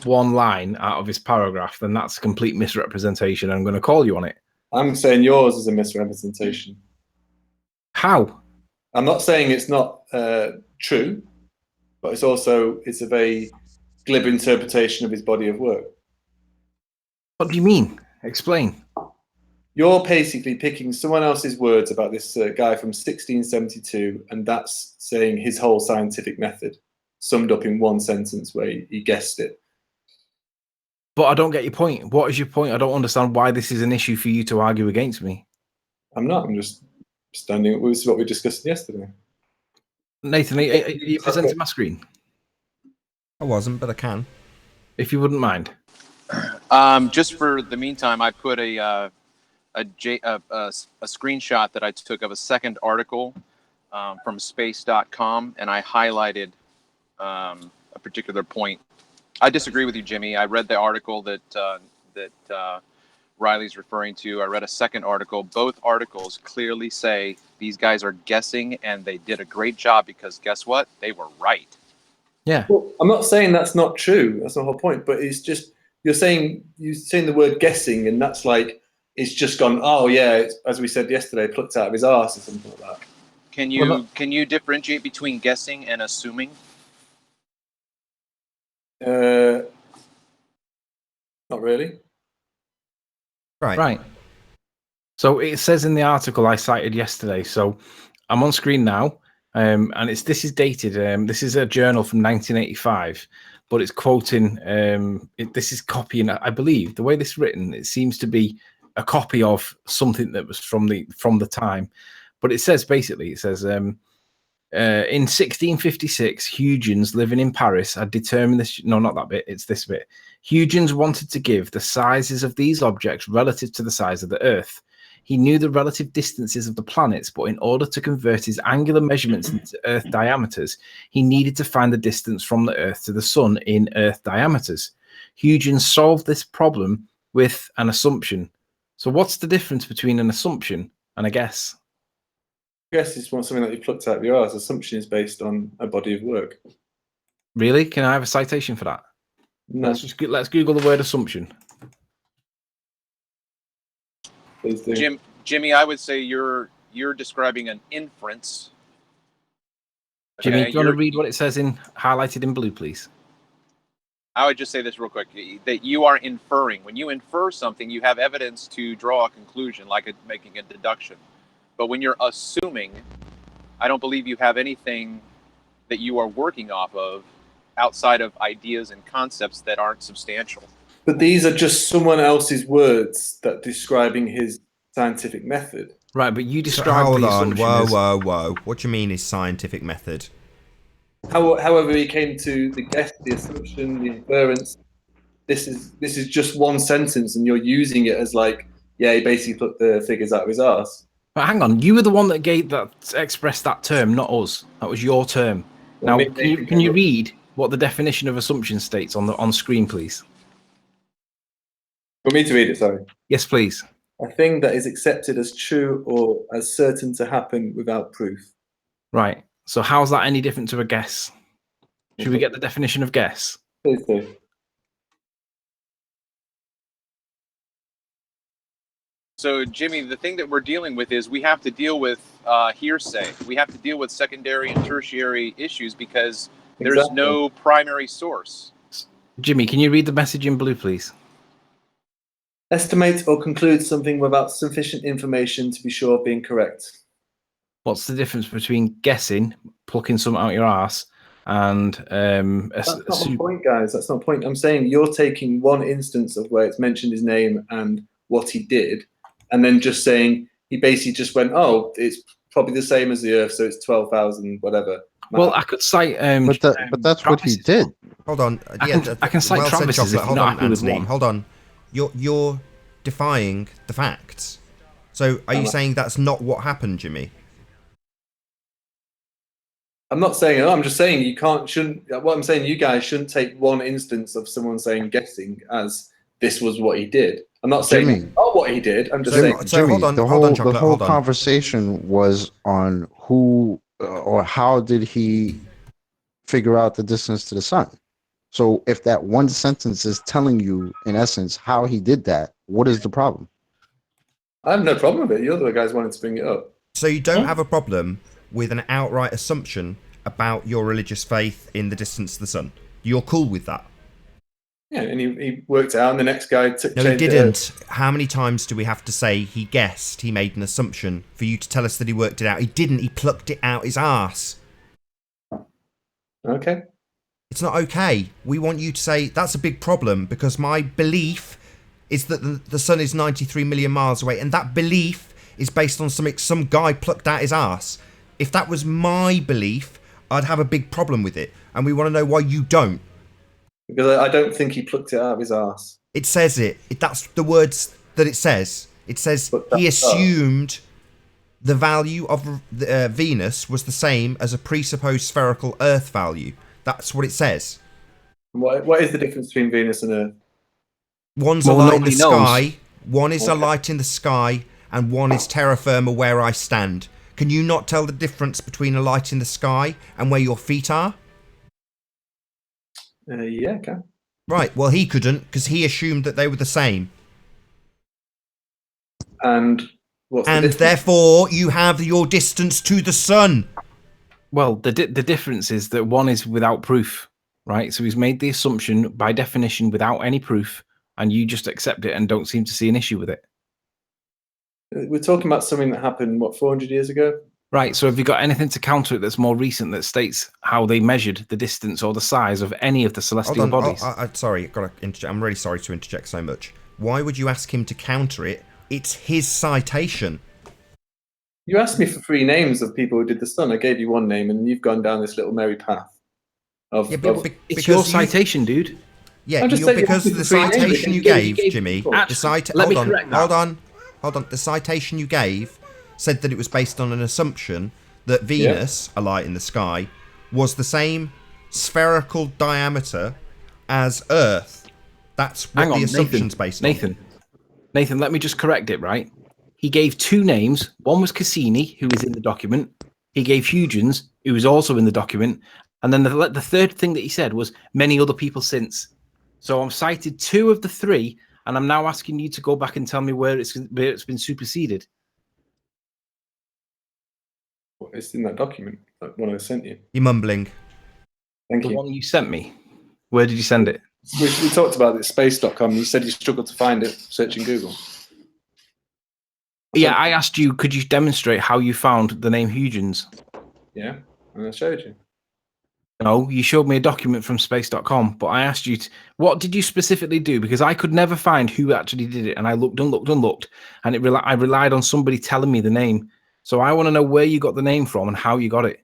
line out of his paragraph, then that's a complete misrepresentation. I'm going to call you on it. I'm saying yours is a misrepresentation. How? I'm not saying it's not true, but it's a very glib interpretation of his body of work. What do you mean? Explain. You're basically picking someone else's words about this guy from 1672, and that's saying his whole scientific method summed up in one sentence where he guessed it. But I don't get your point. What is your point? I don't understand why this is an issue for you to argue against me. I'm not. I'm just standing. This is what we discussed yesterday. Nathan, are you presenting my screen? I wasn't, but I can. If you wouldn't mind. Just for the meantime, I put a screenshot that I took of a second article from space.com, and I highlighted a particular point. I disagree with you, Jimmy. I read the article that Riley's referring to. I read a second article. Both articles clearly say these guys are guessing, and they did a great job because guess what? They were right. Yeah. Well, I'm not saying that's not true. That's the whole point. But it's just you're saying the word guessing, and that's like it's just gone. Oh yeah, it's, as we said yesterday, plucked out of his arse or something like that. Can you differentiate between guessing and assuming? Not really. Right. So it says in the article I cited yesterday. So I'm on screen now, and this is dated. This is a journal from 1985, but it's quoting. This is copying. I believe the way this is written, it seems to be a copy of something that was from the time. But it says basically, In 1656, Huygens living in Paris had determined this. No, not that bit. It's this bit. Huygens wanted to give the sizes of these objects relative to the size of the Earth. He knew the relative distances of the planets, but in order to convert his angular measurements into Earth diameters, he needed to find the distance from the Earth to the Sun in Earth diameters. Huygens solved this problem with an assumption. So what's the difference between an assumption and a guess? Guess it's something that you plucked out of your arse. Assumption is based on a body of work. Really? Can I have a citation for that? No. Let's Google the word assumption. Please do. Jimmy, I would say you're describing an inference. Jimmy, do you want to read what it says in highlighted in blue, please? I would just say this real quick, that you are inferring. When you infer something, you have evidence to draw a conclusion, like making a deduction. But when you're assuming, I don't believe you have anything that you are working off of outside of ideas and concepts that aren't substantial. But these are just someone else's words that describing his scientific method. Right, but you described hold on, whoa. What do you mean his scientific method? However he came to the guess, the assumption, the inference, this is just one sentence and you're using it as like, yeah, he basically put the figures out of his arse. But hang on, you were the one that expressed that term, not us. That was your term. Now, can you read what the definition of assumption states on screen, please? For me to read it, sorry. Yes, please. A thing that is accepted as true or as certain to happen without proof. Right. So how's that any different to a guess? Should we get the definition of guess? Please do. So, Jimmy, the thing that we're dealing with is we have to deal with hearsay. We have to deal with secondary and tertiary issues because there's no primary source. Jimmy, can you read the message in blue, please? Estimate or conclude something without sufficient information to be sure of being correct. What's the difference between guessing, plucking something out your ass, and that's not the point, guys. That's not the point. I'm saying you're taking one instance of where it's mentioned his name and what he did, and then just saying he basically just went, oh, it's probably the same as the Earth, so it's 12,000 whatever. Well, I could cite, but that's what he did. Hold on, I can cite Travis's. Hold on, Anthony. Hold on. You're defying the facts. So are you saying that's not what happened, Jimmy? I'm not saying it. I'm just saying what I'm saying, you guys shouldn't take one instance of someone saying guessing as this was what he did. I'm not saying what he did. I'm just saying. So hold on, the whole conversation was on who or how did he figure out the distance to the sun. So if that one sentence is telling you, in essence, how he did that, what is the problem? I have no problem with it. You're the guys wanting to bring it up. So you don't have a problem with an outright assumption about your religious faith in the distance to the sun? You're cool with that? Yeah, and he worked it out, and the next guy changed it. No, he didn't. How many times do we have to say he guessed, he made an assumption, for you to tell us that he worked it out? He didn't. He plucked it out his arse. Okay. It's not okay. We want you to say, that's a big problem, because my belief is that the sun is 93 million miles away, and that belief is based on something some guy plucked out his arse. If that was my belief, I'd have a big problem with it, and we want to know why you don't. Because I don't think he plucked it out of his arse. It says it. That's the words that it says. It says he assumed the value of Venus was the same as a presupposed spherical Earth value. That's what it says. What is the difference between Venus and Earth? One's a light in the sky, one is a light in the sky, and one is terra firma where I stand. Can you not tell the difference between a light in the sky and where your feet are? Yeah, I can. Right, well he couldn't, because he assumed that they were the same. And therefore you have your distance to the sun. Well, the difference is that one is without proof, right? So he's made the assumption by definition without any proof, and you just accept it and don't seem to see an issue with it. We're talking about something that happened, 400 years ago? Right, so have you got anything to counter it that's more recent that states how they measured the distance or the size of any of the celestial bodies? Sorry, I'm really sorry to interject so much. Why would you ask him to counter it? It's his citation. You asked me for 3 names of people who did the sun. I gave you 1 name, and you've gone down this little merry path. It's your citation, dude. Yeah, because the citation you gave, Jimmy. Hold on. The citation you gave said that it was based on an assumption that Venus, a light in the sky, was the same spherical diameter as Earth. That's what the assumption's based on. Nathan, let me just correct it, right? He gave 2 names. One was Cassini, who is in the document. He gave Huygens, who is also in the document. And then the third thing that he said was many other people since. So I'm cited 2 of the 3, and I'm now asking you to go back and tell me where it's been superseded. It's in that document, that one I sent you. You're mumbling. Thank you. The one you sent me. Where did you send it? We talked about it, space.com. You said you struggled to find it searching Google. Yeah, I asked you, could you demonstrate how you found the name Huygens? Yeah, and I showed you. No, you showed me a document from space.com, but I asked you, what did you specifically do? Because I could never find who actually did it, and I looked and looked and looked, and I relied on somebody telling me the name. So I want to know where you got the name from and how you got it.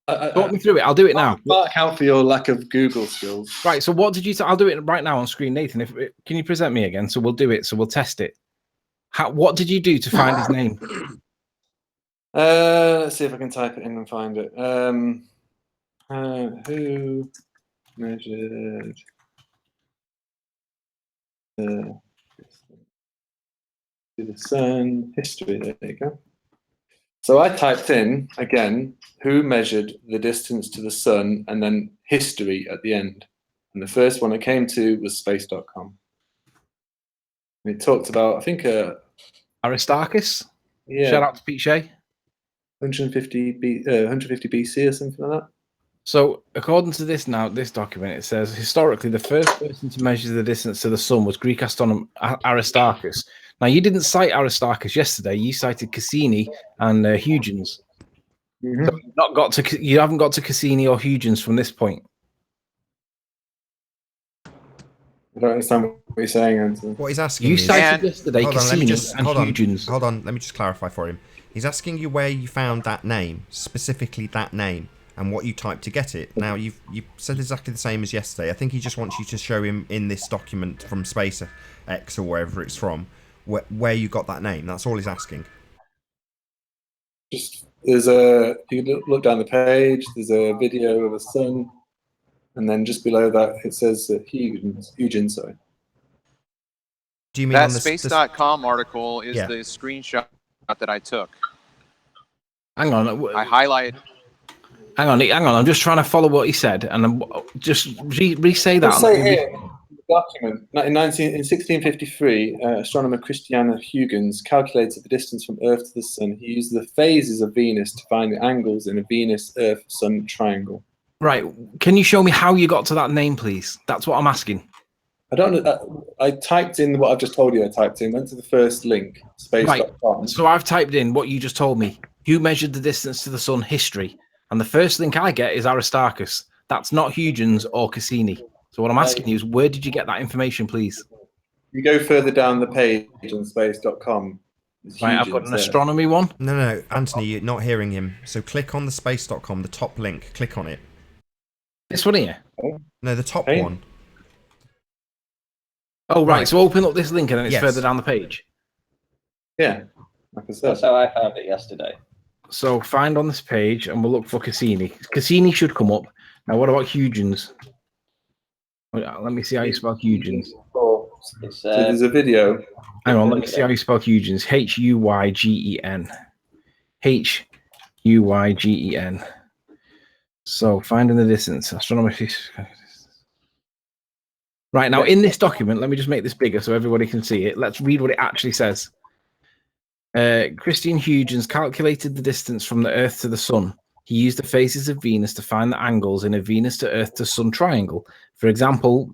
Talk me through it. I'll do it now. Mark out for your lack of Google skills. Right, so what did you... I'll do it right now on screen, Nathan. Can you present me again? So we'll do it. So we'll test it. What did you do to find his name? Let's see if I can type it in and find it. Who measured the sun history? There you go. So I typed in again who measured the distance to the sun and then history at the end. And the first one I came to was space.com. And it talked about, I think, Aristarchus. Yeah. Shout out to Pete Shea. 150 BC or something like that. So, according to this document, it says historically the first person to measure the distance to the sun was Greek astronomer Aristarchus. Now, you didn't cite Aristarchus yesterday; you cited Cassini and Huygens. Mm-hmm. So you haven't got to Cassini or Huygens from this point. I don't understand what you're saying, Anthony. What he's asking you is... cited yesterday Cassini and Huygens. Hold on, let me just clarify for him. He's asking you where you found that name, specifically that name, and what you typed to get it. Now, you've said exactly the same as yesterday. I think he just wants you to show him in this document from SpaceX or wherever it's from, where you got that name. That's all he's asking. You can look down the page, there's a video of a sun, and then just below that it says Huygens, sorry. Do you mean that space.com article is the screenshot that I took? Hang on. I highlighted. Hang on. I'm just trying to follow what he said, and I'm just re-say that. Say here, the document in 1653, astronomer Christian Huygens calculated the distance from Earth to the Sun. He used the phases of Venus to find the angles in a Venus-Earth-Sun triangle. Right. Can you show me how you got to that name, please? That's what I'm asking. I don't know. I typed in what I've just told you. Went to the first link, space.com. Right. So I've typed in what you just told me. Who measured the distance to the sun? History. And the first link I get is Aristarchus. That's not Huygens or Cassini. So what I'm asking you is, where did you get that information, please? You go further down the page on space.com. Right, I've got an astronomy one. No, Anthony, you're not hearing him. So click on the space.com, the top link. Click on it. This one here? No, the top one. Oh, right. So open up this link and then it's further down the page. Yeah. That's how I found it yesterday. So find on this page and we'll look for Cassini. Cassini should come up. Now, what about Huygens? Let me see how you spell Huygens. So there's a video. Hang on, let me see how you spell Huygens. Huygen. Huygen. So finding the distance. Astronomy. Right, now in this document, let me just make this bigger so everybody can see it. Let's read what it actually says. Christian Huygens calculated the distance from the Earth to the Sun. He used the phases of Venus to find the angles in a Venus to Earth to Sun triangle. For example,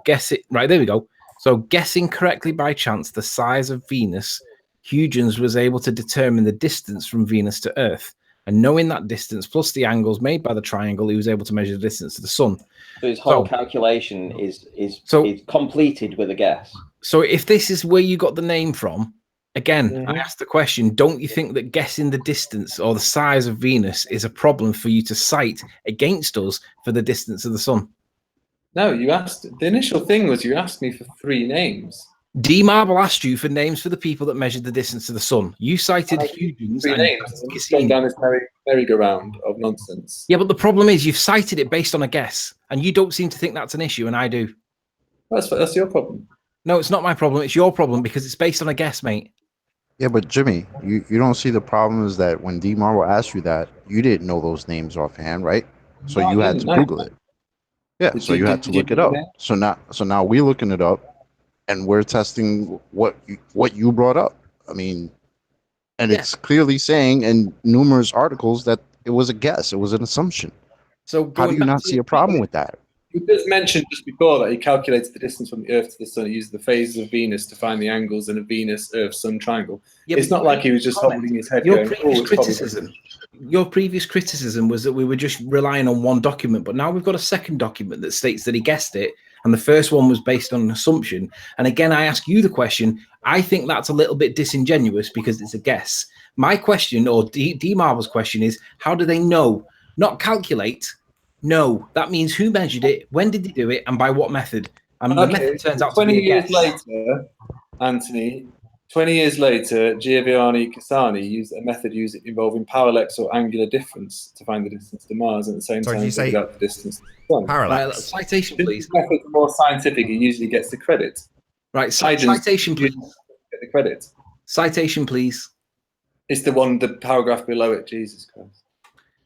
guess it. Right, there we go. So guessing correctly by chance the size of Venus, Huygens was able to determine the distance from Venus to Earth. And knowing that distance plus the angles made by the triangle, he was able to measure the distance to the sun. So his whole calculation is completed with a guess. So if this is where you got the name from, Again, I asked the question, don't you think that guessing the distance or the size of Venus is a problem for you to cite against us for the distance of the sun? No, you asked, the initial thing was you asked me for 3 names. D Marble asked you for names for the people that measured the distance to the sun. You cited Huygens 3 and names. It's Cassini. gone down this merry-go-round of nonsense. Yeah, but the problem is you've cited it based on a guess, and you don't seem to think that's an issue, and I do. That's your problem. No, it's not my problem. It's your problem because it's based on a guess, mate. Yeah, but Jimmy, you don't see the problem is that when D Marvel asked you that, you didn't know those names offhand, right? So No, you I had to didn't, no. Google it. Yeah, Did so you- you had did to you look it know up. that? So now we're looking it up, and we're testing what you brought up. I mean, and it's clearly saying in numerous articles that it was a guess, it was an assumption. So How do going you back not to see a problem with that? He just mentioned just before that he calculated the distance from the Earth to the Sun. He used the phases of Venus to find the angles in a Venus-Earth-Sun triangle. Yeah, it's not like he was just holding his head your going, previous "Oh, it's probably criticism. Your previous criticism was that we were just relying on one document, but now we've got a second document that states that he guessed it, and the first one was based on an assumption. And again, I ask you the question. I think that's a little bit disingenuous because it's a guess. My question, or D Marvel's question, is how do they know? Not calculate. No, that means who measured it, when did they do it, and by what method? And the method turns out to 20 be a years guess. later, Anthony, 20 years later, Giovanni Cassini used a method involving parallax or angular difference to find the distance to Mars, and at the same Sorry, did time you say figured out the distance to the Sun. parallax? Right, citation, Since please. this method is more scientific, he usually gets the credit. Right, Huygens citation, please. get the credit. Citation, please. It's the paragraph below it. Jesus Christ.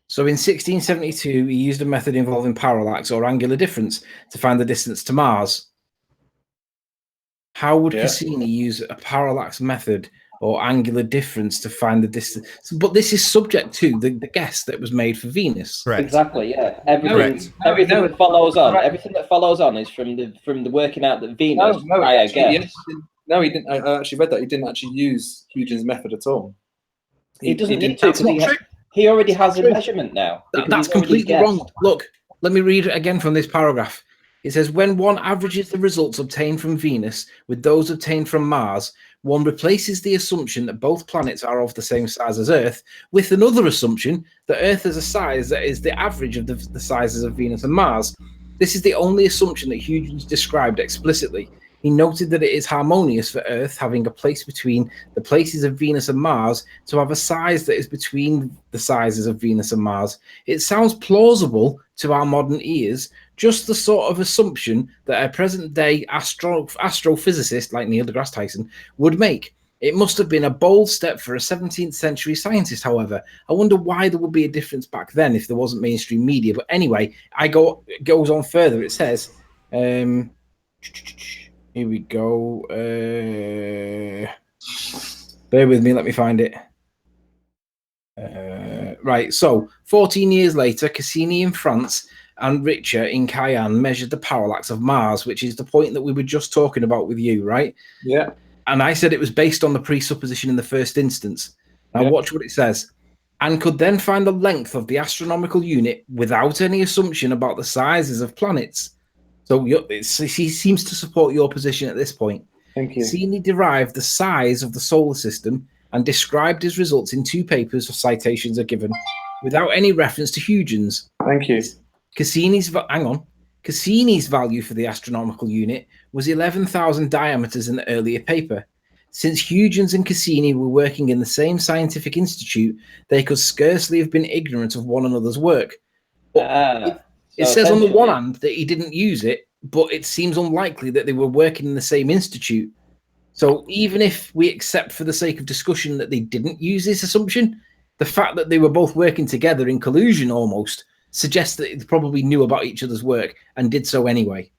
So in 1672, he used a method involving parallax or angular difference to find the distance to Mars. How would Cassini use a parallax method or angular difference to find the distance? But this is subject to the guess that was made for Venus. Correct. Exactly. Yeah. Everything that follows on. Everything that follows on is from the working out that Venus. I guess. No, he didn't. I actually read that he didn't actually use Huygens' method at all. He doesn't need to because he already has a measurement now. That's completely wrong. Look, let me read it again from this paragraph. It says, when one averages the results obtained from Venus with those obtained from Mars, one replaces the assumption that both planets are of the same size as Earth with another assumption that Earth has a size that is the average of the sizes of Venus and Mars. This is the only assumption that Huygens described explicitly. He noted that it is harmonious for Earth, having a place between the places of Venus and Mars, to have a size that is between the sizes of Venus and Mars. It sounds plausible to our modern ears, just the sort of assumption that a present-day astrophysicist like Neil deGrasse Tyson would make. It must have been a bold step for a 17th century scientist, however. I wonder why there would be a difference back then if there wasn't mainstream media. But anyway, it goes on further. It says... here we go. Bear with me. Let me find it. Right. So 14 years later, Cassini in France and Richter in Cayenne measured the parallax of Mars, which is the point that we were just talking about with you, right? Yeah. And I said it was based on the presupposition in the first instance. Now watch what it says. And could then find the length of the astronomical unit without any assumption about the sizes of planets. So he seems to support your position at this point. Thank you. Cassini derived the size of the solar system and described his results in 2 papers of citations are given without any reference to Huygens. Thank you. Cassini's value for the astronomical unit was 11,000 diameters in the earlier paper. Since Huygens and Cassini were working in the same scientific institute, they could scarcely have been ignorant of one another's work. It says on the one hand that he didn't use it, but it seems unlikely that they were working in the same institute. So even if we accept for the sake of discussion that they didn't use this assumption, the fact that they were both working together in collusion almost suggests that they probably knew about each other's work and did so anyway.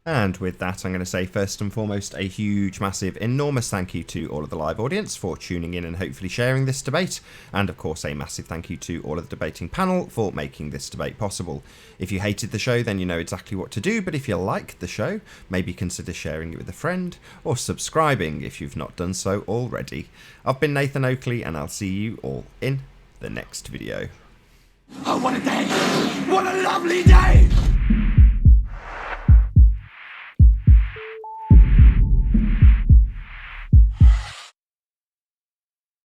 And with that, I'm going to say first and foremost a huge, massive, enormous thank you to all of the live audience for tuning in and hopefully sharing this debate. And of course, a massive thank you to all of the debating panel for making this debate possible. If you hated the show, then you know exactly what to do. But if you liked the show, maybe consider sharing it with a friend or subscribing if you've not done so already. I've been Nathan Oakley, and I'll see you all in the next video. Oh, what a day! What a lovely day!